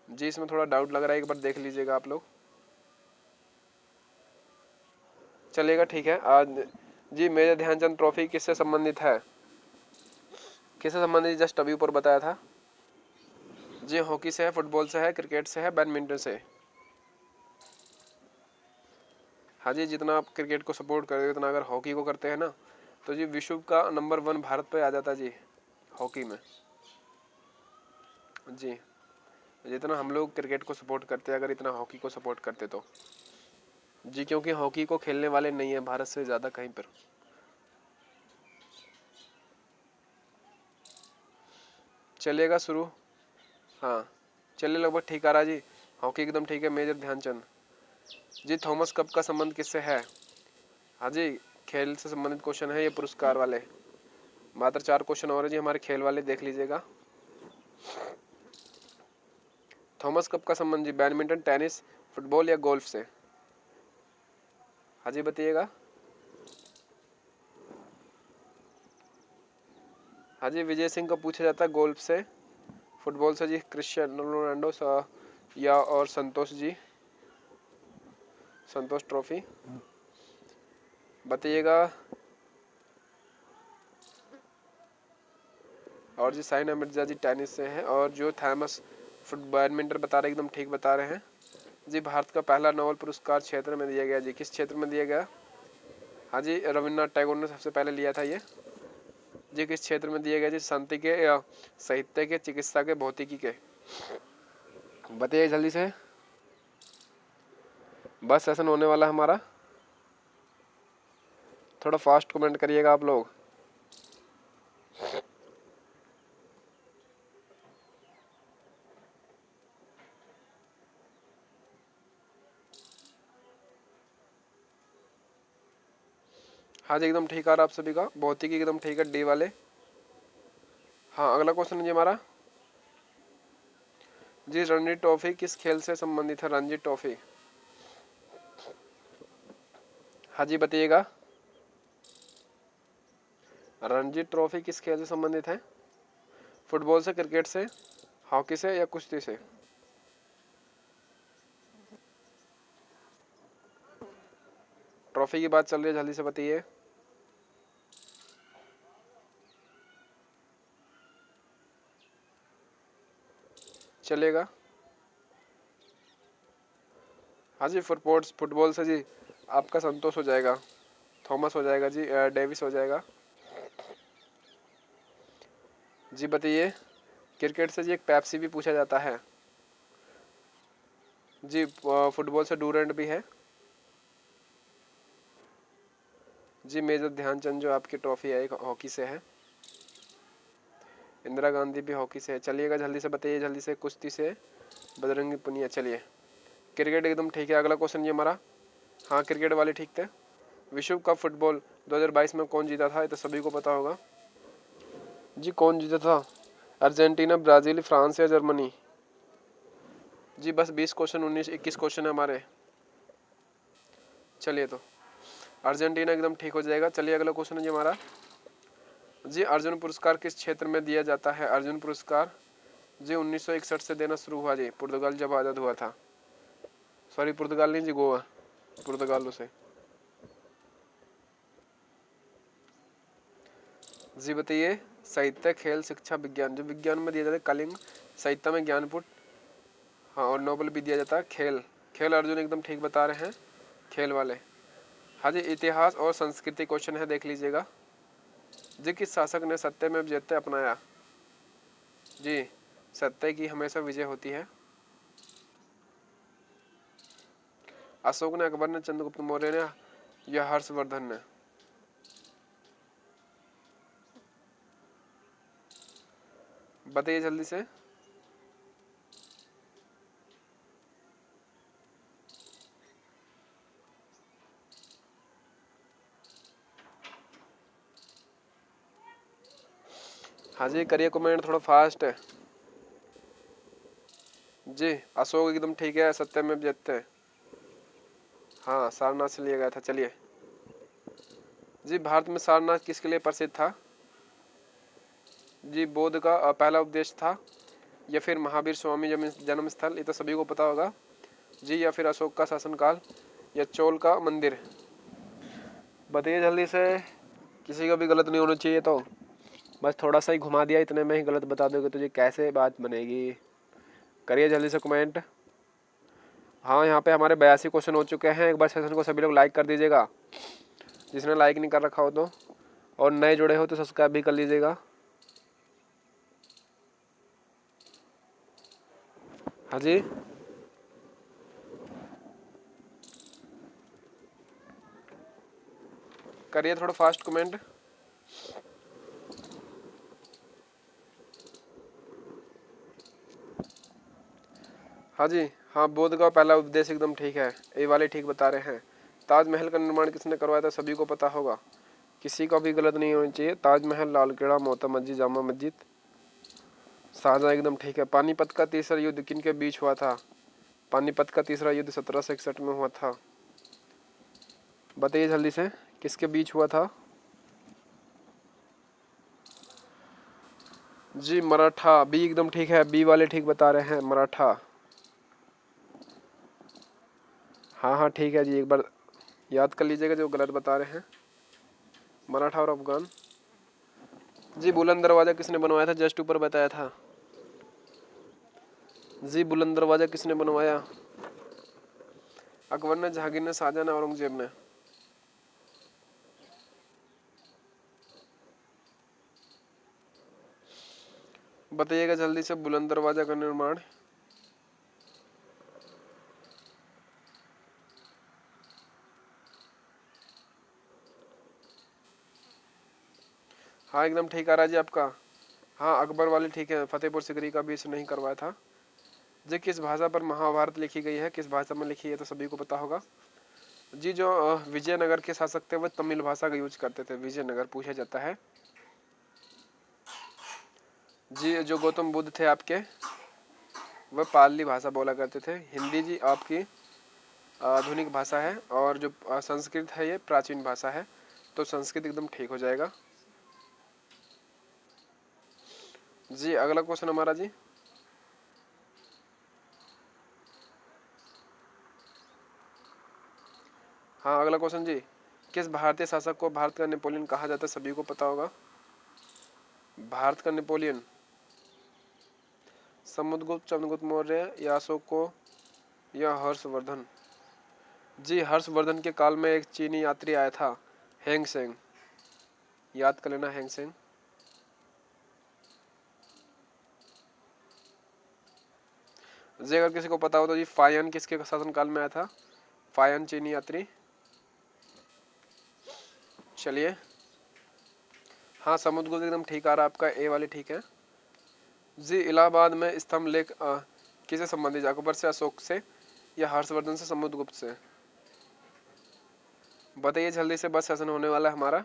जी। इसमें थोड़ा डाउट लग रहा है, एक बार देख लीजिएगा आप लोग। चलेगा, ठीक है। आज जी, मेजर ध्यानचंद ट्रॉफी किससे संबंधित है? किससे संबंधित? जस्ट अभी ऊपर बताया था जी। हॉकी से है, फुटबॉल से है, क्रिकेट से है, बैडमिंटन से। हाँ जी, जितना आप क्रिकेट को सपोर्ट करेंगे, उतना अगर हॉकी को करते हैं ना, तो जी विश्व का नंबर 1 भारत पे आ जाता जी, हॉकी में जी। जितना हम लोग क्रिकेट को सपोर्ट करते हैं, अगर इतना हॉकी को सपोर्ट करते तो जी, क्योंकि हॉकी को खेलने वाले नहीं है भारत से ज़्यादा कहीं पर। चलेगा शुरू, हाँ, चलिए, लगभग ठीक आ रहा जी। हॉकी एकदम ठीक है, मेजर ध्यानचंद जी। थॉमस कप का संबंध किससे है? हाँ जी, खेल से संबंधित क्वेश्चन है ये, पुरस्कार वाले। मात्र 4 क्वेश्चन और है जी हमारे खेल वाले, देख लीजिएगा। थॉमस कप का संबंध जी, बैडमिंटन, टेनिस, फुटबॉल या गोल्फ से? हाँ जी, बताइएगा। हाँ जी, विजय सिंह को पूछा जाता है गोल्फ से। फुटबॉल से जी क्रिस्टियानो रोनाल्डो या और संतोष ट्रॉफी। बताइएगा। और जी साइना मिर्जा जी टेनिस से है, और जो थॉमस बैडमिंटन बता रहे, एकदम ठीक बता रहे हैं जी। भारत का पहला नोबेल पुरस्कार क्षेत्र में दिया गया जी, किस क्षेत्र में दिया गया? हाँ जी, रविन्द्रनाथ टैगोर ने सबसे पहले लिया था ये जी। किस क्षेत्र में दिया गया जी? शांति के, या साहित्य के, चिकित्सा के, भौतिकी के? बताइए जल्दी से, बस सेशन होने वाला है हमारा, थोड़ा फास्ट कमेंट करिएगा आप लोग। हाँ जी एकदम ठीक आ रहा आप सभी का, भौतिकी एकदम ठीक है, डी वाले। हाँ अगला क्वेश्चन है जी हमारा जी, रणजी ट्रॉफी किस खेल से संबंधित है? रणजी ट्रॉफी, हाँ जी बताइएगा। रणजी ट्रॉफी किस खेल से संबंधित है? फुटबॉल से, क्रिकेट से, हॉकी से या कुश्ती से? ट्रॉफी की बात चल रही है, जल्दी से बताइए। चलेगा। हाँ जी फुटबॉल से जी आपका संतोष हो जाएगा, थॉमस हो जाएगा जी, डेविस हो जाएगा। जी बताइए। क्रिकेट से जी एक पेप्सी भी पूछा जाता है जी, फुटबॉल से डूरेंट भी है जी। मेजर ध्यानचंद जो आपकी ट्रॉफी है एक हॉकी से है। इंदिरा गांधी भी हॉकी से है। चलिएगा जल्दी से बताइए, जल्दी से। कुश्ती से बजरंगी पुनिया। चलिए क्रिकेट एकदम ठीक है। अगला क्वेश्चन ये हमारा, हाँ क्रिकेट वाले ठीक थे। विश्व कप फुटबॉल 2022 में कौन जीता था? ये तो सभी को पता होगा जी। कौन जीता था? अर्जेंटीना, ब्राजील, फ्रांस या जर्मनी? जी बस 20 क्वेश्चन, 19-21 क्वेश्चन है हमारे। चलिए तो अर्जेंटीना एकदम ठीक हो जाएगा। चलिए अगला क्वेश्चन है जी हमारा जी, अर्जुन पुरस्कार किस क्षेत्र में दिया जाता है? अर्जुन पुरस्कार जी 1961 से देना शुरू हुआ जी, पुर्तगाल जब आज़ाद हुआ था। सॉरी पुर्तगाल नहीं जी, गोवा, पुर्तगाल से। जी बताइए। साहित्य, खेल, शिक्षा, विज्ञान। जो विज्ञान में दिया जाता है कलिंग, साहित्य में ज्ञानपीठ, हाँ और नोबेल भी दिया जाता है। खेल, खेल अर्जुन एकदम ठीक बता रहे हैं, खेल वाले। हाँ जी इतिहास और संस्कृति क्वेश्चन है, देख लीजिएगा जी। किस शासक ने सत्यमेव जयते अपनाया? जी सत्य की हमेशा विजय होती है। अशोक ने, अकबर ने, चंद्रगुप्त मौर्य ने या हर्षवर्धन ने? बताइए जल्दी से। हाँ जी करिए कमेंट थोड़ा फास्ट है जी। अशोक एकदम ठीक है, सत्यमेव जयते। हाँ सारनाथ से लिया गया था। चलिए जी, भारत में सारनाथ किसके लिए प्रसिद्ध था? जी बौद्ध का पहला उपदेश था, या फिर महावीर स्वामी जन्म स्थल, ये तो सभी को पता होगा जी, या फिर अशोक का शासनकाल, या चोल का मंदिर? बताइए जल्दी से, किसी का भी गलत नहीं होना चाहिए। तो बस थोड़ा सा ही घुमा दिया, इतने में ही गलत बता दोगे तो जी कैसे बात बनेगी। करिए जल्दी से कमेंट। हाँ यहाँ पे हमारे 82 क्वेश्चन हो चुके हैं। एक बार सेशन को सभी लोग लाइक कर दीजिएगा, जिसने लाइक नहीं कर रखा हो तो, और नए जुड़े हो तो सब्सक्राइब भी कर लीजिएगा। हाँ जी करिए थोड़ा फास्ट कमेंट। हाँ जी, हाँ बौद्ध का पहला उपदेश एकदम ठीक है, ये वाले ठीक बता रहे हैं। ताजमहल का निर्माण किसने करवाया था? सभी को पता होगा, किसी का भी गलत नहीं होना चाहिए। ताजमहल, लाल किला, मोहत्तम मस्जिद, जामा मस्जिद, शाहजहाँ एकदम ठीक है। पानीपत का तीसरा युद्ध किन के बीच हुआ था? पानीपत का तीसरा युद्ध 1761 में हुआ था। बताइए जल्दी से, किसके बीच हुआ था? जी मराठा, बी एकदम ठीक है, बी वाले ठीक बता रहे हैं, मराठा। हाँ हाँ ठीक है जी, एक बार याद कर लीजिएगा जो गलत बता रहे हैं। मराठा और अफगान। जी बुलंद दरवाज़ा किसने बनवाया था? जस्ट ऊपर बताया था जी। बुलंद दरवाज़ा किसने बनवाया? अकबर ने, जहांगीर ने, शाहजहां ने, औरंगजेब ने? बताइएगा जल्दी से, बुलंद दरवाज़ा का निर्माण। हाँ एकदम ठीक आ रहा है जी आपका। हाँ अकबर वाली ठीक है, फतेहपुर सिकरी का भी इसने नहीं करवाया था जी। किस भाषा पर महाभारत लिखी गई है? किस भाषा में लिखी है तो सभी को पता होगा। जी जो विजयनगर के शासक थे वो तमिल भाषा का यूज करते थे, विजयनगर पूछा जाता है। जी जो गौतम बुद्ध थे आपके वह पाली भाषा बोला करते थे। हिंदी जी आपकी आधुनिक भाषा है, और जो संस्कृत है ये प्राचीन भाषा है, तो संस्कृत एकदम ठीक हो जाएगा। जी अगला क्वेश्चन हमारा जी, हाँ अगला क्वेश्चन जी, किस भारतीय शासक को भारत का नेपोलियन कहा जाता है? सभी को पता होगा। भारत का नेपोलियन समुद्रगुप्त, चंद्रगुप्त मौर्य या अशोक या हर्षवर्धन? जी हर्षवर्धन के काल में एक चीनी यात्री आया था, हैंग सेंग, याद कर लेना हैंग सेंग। जी अगर किसी को पता हो तो जी फायन किसके शासन काल में आया था? फायन चीनी यात्री। चलिए हाँ समुद्रगुप्त एकदम ठीक आ रहा है आपका, ए वाली ठीक है। जी इलाहाबाद में स्तंभ लेख किसे संबंधित, अकबर से, अशोक से या हर्षवर्धन से, समुद्रगुप्त से? बताइए जल्दी से, बस सेशन होने वाला है हमारा।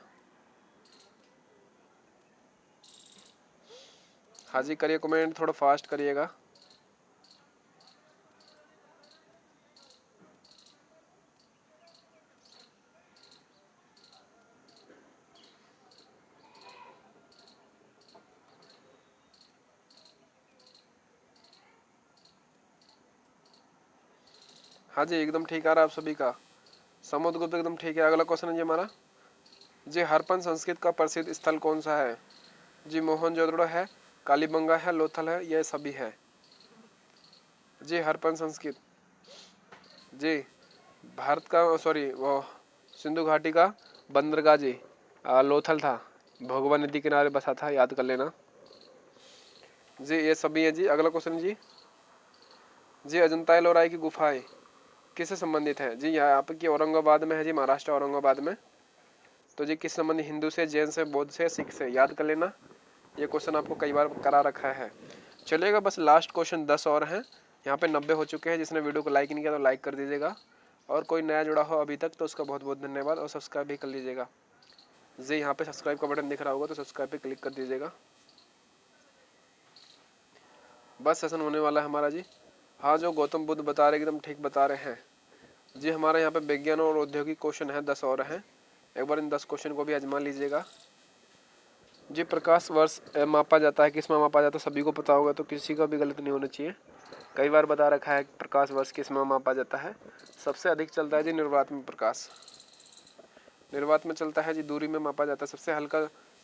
हाँ जी करिए कमेंट, थोड़ा फास्ट करिएगा। हाँ जी एकदम ठीक आ रहा है आप सभी का, समुद्रगुप्त एकदम ठीक है। अगला क्वेश्चन है जी हमारा, जी हरप्पन संस्कृत का प्रसिद्ध स्थल कौन सा है? जी मोहनजोदड़ो है, कालीबंगा है, लोथल है, यह सभी है? जी हरप्पन संस्कृत जी भारत का सॉरी वो सिंधु घाटी का बंदरगाह जी लोथल था, भोगवा नदी किनारे बसा था, याद कर लेना। जी ये सभी है जी। अगला क्वेश्चन जी, जी अजंता एलोरा की गुफाएं किससे संबंधित है? जी यहाँ आपकी औरंगाबाद में है जी, महाराष्ट्र औरंगाबाद में। तो जी किस संबंधी, हिंदू से, जैन से, बौद्ध से, सिख से? याद कर लेना, ये क्वेश्चन आपको कई बार करा रखा है। चलिएगा बस लास्ट क्वेश्चन 10 और हैं, यहाँ पे 90 हो चुके हैं। जिसने वीडियो को लाइक नहीं किया तो लाइक कर दीजिएगा, और कोई नया जुड़ा हो अभी तक तो उसका बहुत बहुत धन्यवाद, और सब्सक्राइब भी कर लीजिएगा। जी यहाँ पे सब्सक्राइब का बटन दिख रहा होगा तो सब्सक्राइब पे क्लिक कर दीजिएगा। बस सेशन होने वाला है हमारा जी। हाँ जो गौतम बुद्ध बता रहे एकदम ठीक बता रहे हैं जी। हमारे यहाँ पे विज्ञान और औद्योगिक क्वेश्चन है, 10 और हैं, एक बार इन 10 क्वेश्चन को भी आजमा लीजिएगा। जी प्रकाश वर्ष मापा जाता है, किस में मापा जाता है? सभी को पता होगा, तो किसी का भी गलत नहीं होना चाहिए। कई बार बता रखा है प्रकाश वर्ष किस में मापा जाता है। सबसे अधिक चलता है जी निर्वात में प्रकाश, निर्वात में चलता है जी। दूरी में मापा जाता है। सबसे हल्का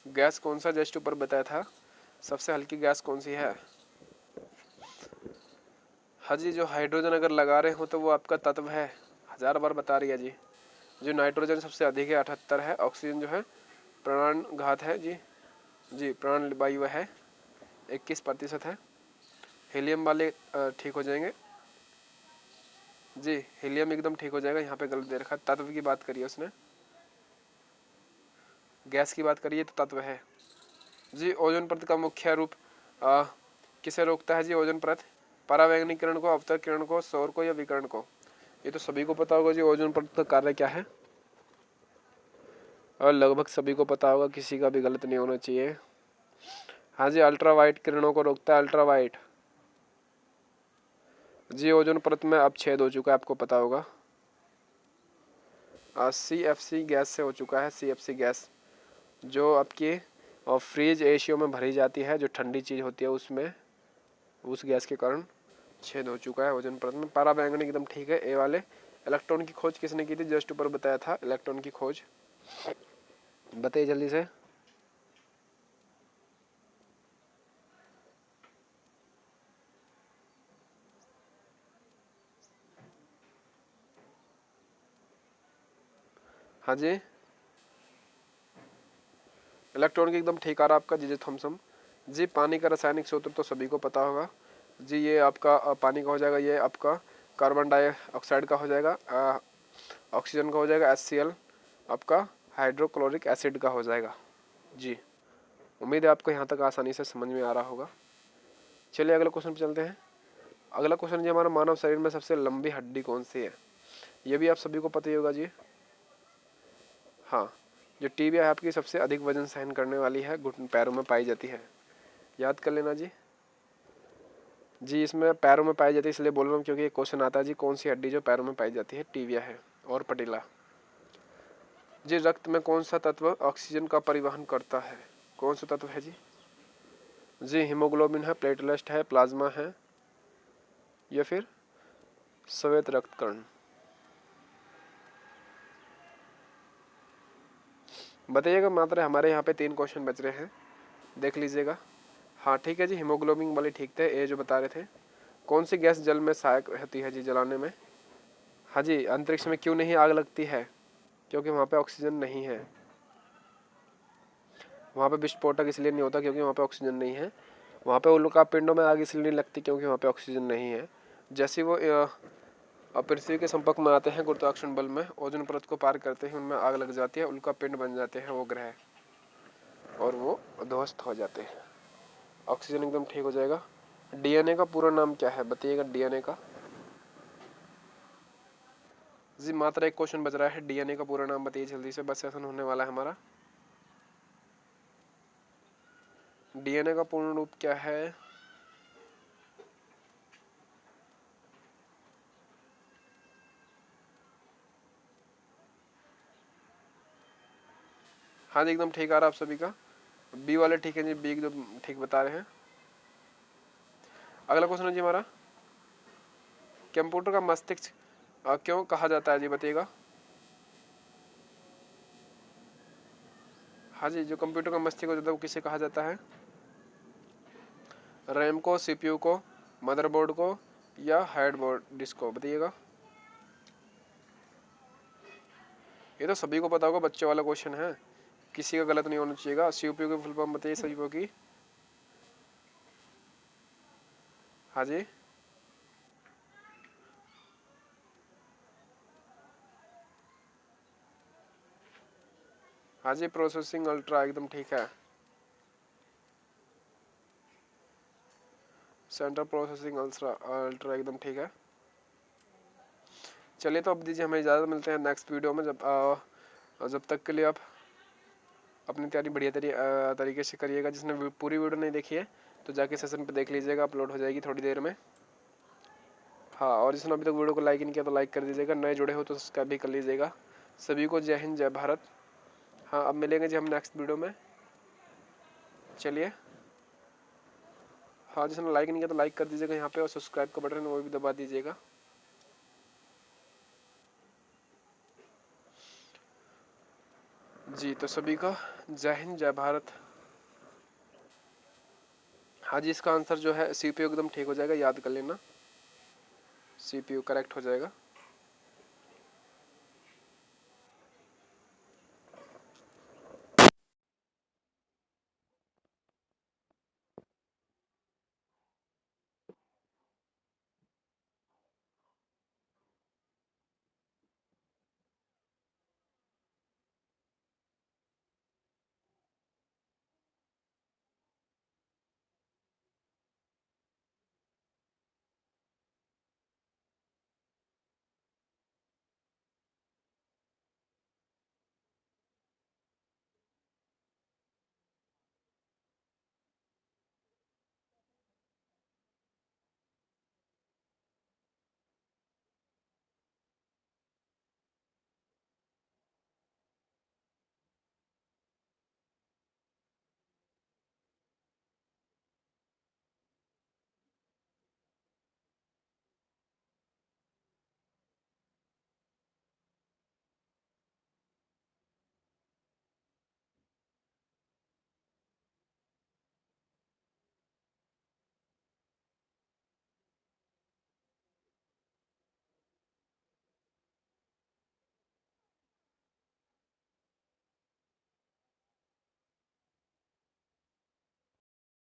गैस कौन सा, जस्ट ऊपर बताया था, सबसे हल्की गैस कौन सी है? हाँ जी जो हाइड्रोजन अगर लगा रहे हो तो वो आपका तत्व है, 1000 बार बता रही है जी। जो नाइट्रोजन सबसे अधिक है, 78 है। ऑक्सीजन जो है प्राणघात है जी, जी प्राण वायु है, 21% है। हीलियम वाले ठीक हो जाएंगे जी, हीलियम एकदम ठीक हो जाएगा। यहाँ पे गलत दे रखा है, तत्व की बात करिए उसने, गैस की बात करिए तो तत्व है जी। ओजोन परत का मुख्य रूप किसे रोकता है जी? ओजोन परत परावैंगनिक किरण को, अवतरण किरण को, सौर को या विकिरण को? ये तो सभी को पता होगा जी, ओजोन परत का कार्य क्या है, और लगभग सभी को पता होगा, किसी का भी गलत नहीं होना चाहिए। हाँ जी अल्ट्रावायलेट किरणों को रोकता है, अल्ट्रावायलेट जी। ओजोन परत में अब छेद हो चुका है, आपको पता होगा। CFC गैस से हो चुका है, CFC गैस जो आपकी और फ्रीज एशियो में भरी जाती है, जो ठंडी चीज़ होती है उसमें, उस गैस के कारण छेद हो चुका है ओजोन परत में। पराबैंगनी एकदम ठीक है, ए वाले। इलेक्ट्रॉन की खोज किसने की थी? जस्ट ऊपर बताया था, इलेक्ट्रॉन की खोज, बताइए जल्दी से। हाँ जी इलेक्ट्रॉन की एकदम ठीक आ रहा आपका, जी थॉमसन जी। पानी का रासायनिक सूत्र तो सभी को पता होगा जी, ये आपका पानी का हो जाएगा, ये आपका कार्बन डाइऑक्साइड का हो जाएगा, ऑक्सीजन का हो जाएगा, HCl आपका हाइड्रोक्लोरिक एसिड का हो जाएगा जी। उम्मीद है आपको यहाँ तक आसानी से समझ में आ रहा होगा। चलिए अगले क्वेश्चन पे चलते हैं। अगला क्वेश्चन जी, हमारा मानव शरीर में सबसे लंबी हड्डी कौन सी है? ये भी आप सभी को पता ही होगा जी। हाँ, जो टीबिया है आपकी सबसे अधिक वजन सहन करने वाली है, घुटन पैरों में पाई जाती है, याद कर लेना जी। जी इसमें पैरों में पाई जाती है इसलिए बोल रहा हूँ क्योंकि ये क्वेश्चन आता है जी, कौन सी हड्डी जो पैरों में पाई जाती है, टीबिया है और पटेला। जी रक्त में कौन सा तत्व ऑक्सीजन का परिवहन करता है, कौन सा तत्व है जी? जी हीमोग्लोबिन है, प्लेटलेट है, प्लाज्मा है या फिर श्वेत रक्तकण। बताइएगा। मात्र हमारे यहाँ पे 3 क्वेश्चन बच रहे हैं, देख लीजिएगा। हाँ ठीक है जी, हीमोग्लोबिन वाले ठीक थे, ये जो बता रहे थे। कौन सी गैस जल में सहायक होती है जी जलाने में? हाँ जी, अंतरिक्ष में क्यों नहीं आग लगती है? क्योंकि वहाँ पे ऑक्सीजन नहीं है। वहाँ पे विस्फोटक इसलिए नहीं होता क्योंकि वहाँ पे ऑक्सीजन नहीं है। वहाँ पे उल्का पिंडों में आग इसलिए नहीं लगती क्योंकि वहाँ पे ऑक्सीजन नहीं है। जैसे वो पृथ्वी के संपर्क में आते हैं गुरुत्वाकर्षण बल में, ओजोन परत को पार करते हैं, उनमें आग लग जाती है, उल्का पिंड बन जाते हैं वो ग्रह, और वो ध्वस्त हो जाते हैं। ऑक्सीजन एकदम ठीक हो जाएगा। डीएनए का पूरा नाम क्या है बताइएगा, डीएनए का। जी मात्र एक क्वेश्चन बच रहा है, डीएनए का पूरा नाम बताइए जल्दी से, बस सेशन होने वाला है हमारा। डीएनए का पूर्ण रूप क्या है? हाँ जी एकदम ठीक आ रहा है आप सभी का। बी वाले ठीक है जी, बी एकदम ठीक बता रहे हैं। अगला क्वेश्चन है जी हमारा, कंप्यूटर का मस्तिष्क क्यों कहा जाता है जी बताइएगा। हाँ जी, जो कंप्यूटर का मस्तिष्क होता है वो किसे कहा जाता है? रैम को, सीपीयू को, मदरबोर्ड को या हार्ड बोर्ड डिस्क को, बताइएगा। ये तो सभी को पता होगा, बच्चे वाला क्वेश्चन है, किसी का गलत नहीं होना चाहिएगा। सीपीयू की फुल फॉर्म बताइए सभी की। हाँ जी, हाँ जी, प्रोसेसिंग अल्ट्रा एकदम ठीक है। सेंट्रल प्रोसेसिंग अल्ट्रा एकदम ठीक है। चलिए तो अब दीजिए हमें इजाज़त, मिलते हैं नेक्स्ट वीडियो में। जब तक के लिए आप अपनी तैयारी बढ़िया तरीके से करिएगा। जिसने पूरी वीडियो नहीं देखी है तो जाके सेशन पे देख लीजिएगा, अपलोड हो जाएगी थोड़ी देर में। हाँ, और जिसने अभी तक वीडियो को लाइक नहीं किया तो लाइक कर दीजिएगा, नए जुड़े हो तो सब्सक्राइब भी कर लीजिएगा। सभी को जय हिंद, जय भारत। हाँ, अब मिलेंगे जी हम नेक्स्ट वीडियो में। चलिए, हाँ जिसने लाइक नहीं किया तो लाइक कर दीजिएगा यहाँ पे, और सब्सक्राइब का बटन वो भी दबा दीजिएगा। जी तो सभी का जय हिंद, जय भारत। हाँ जी, इसका आंसर जो है सीपीयू एकदम ठीक हो जाएगा, याद कर लेना, सीपीयू करेक्ट हो जाएगा।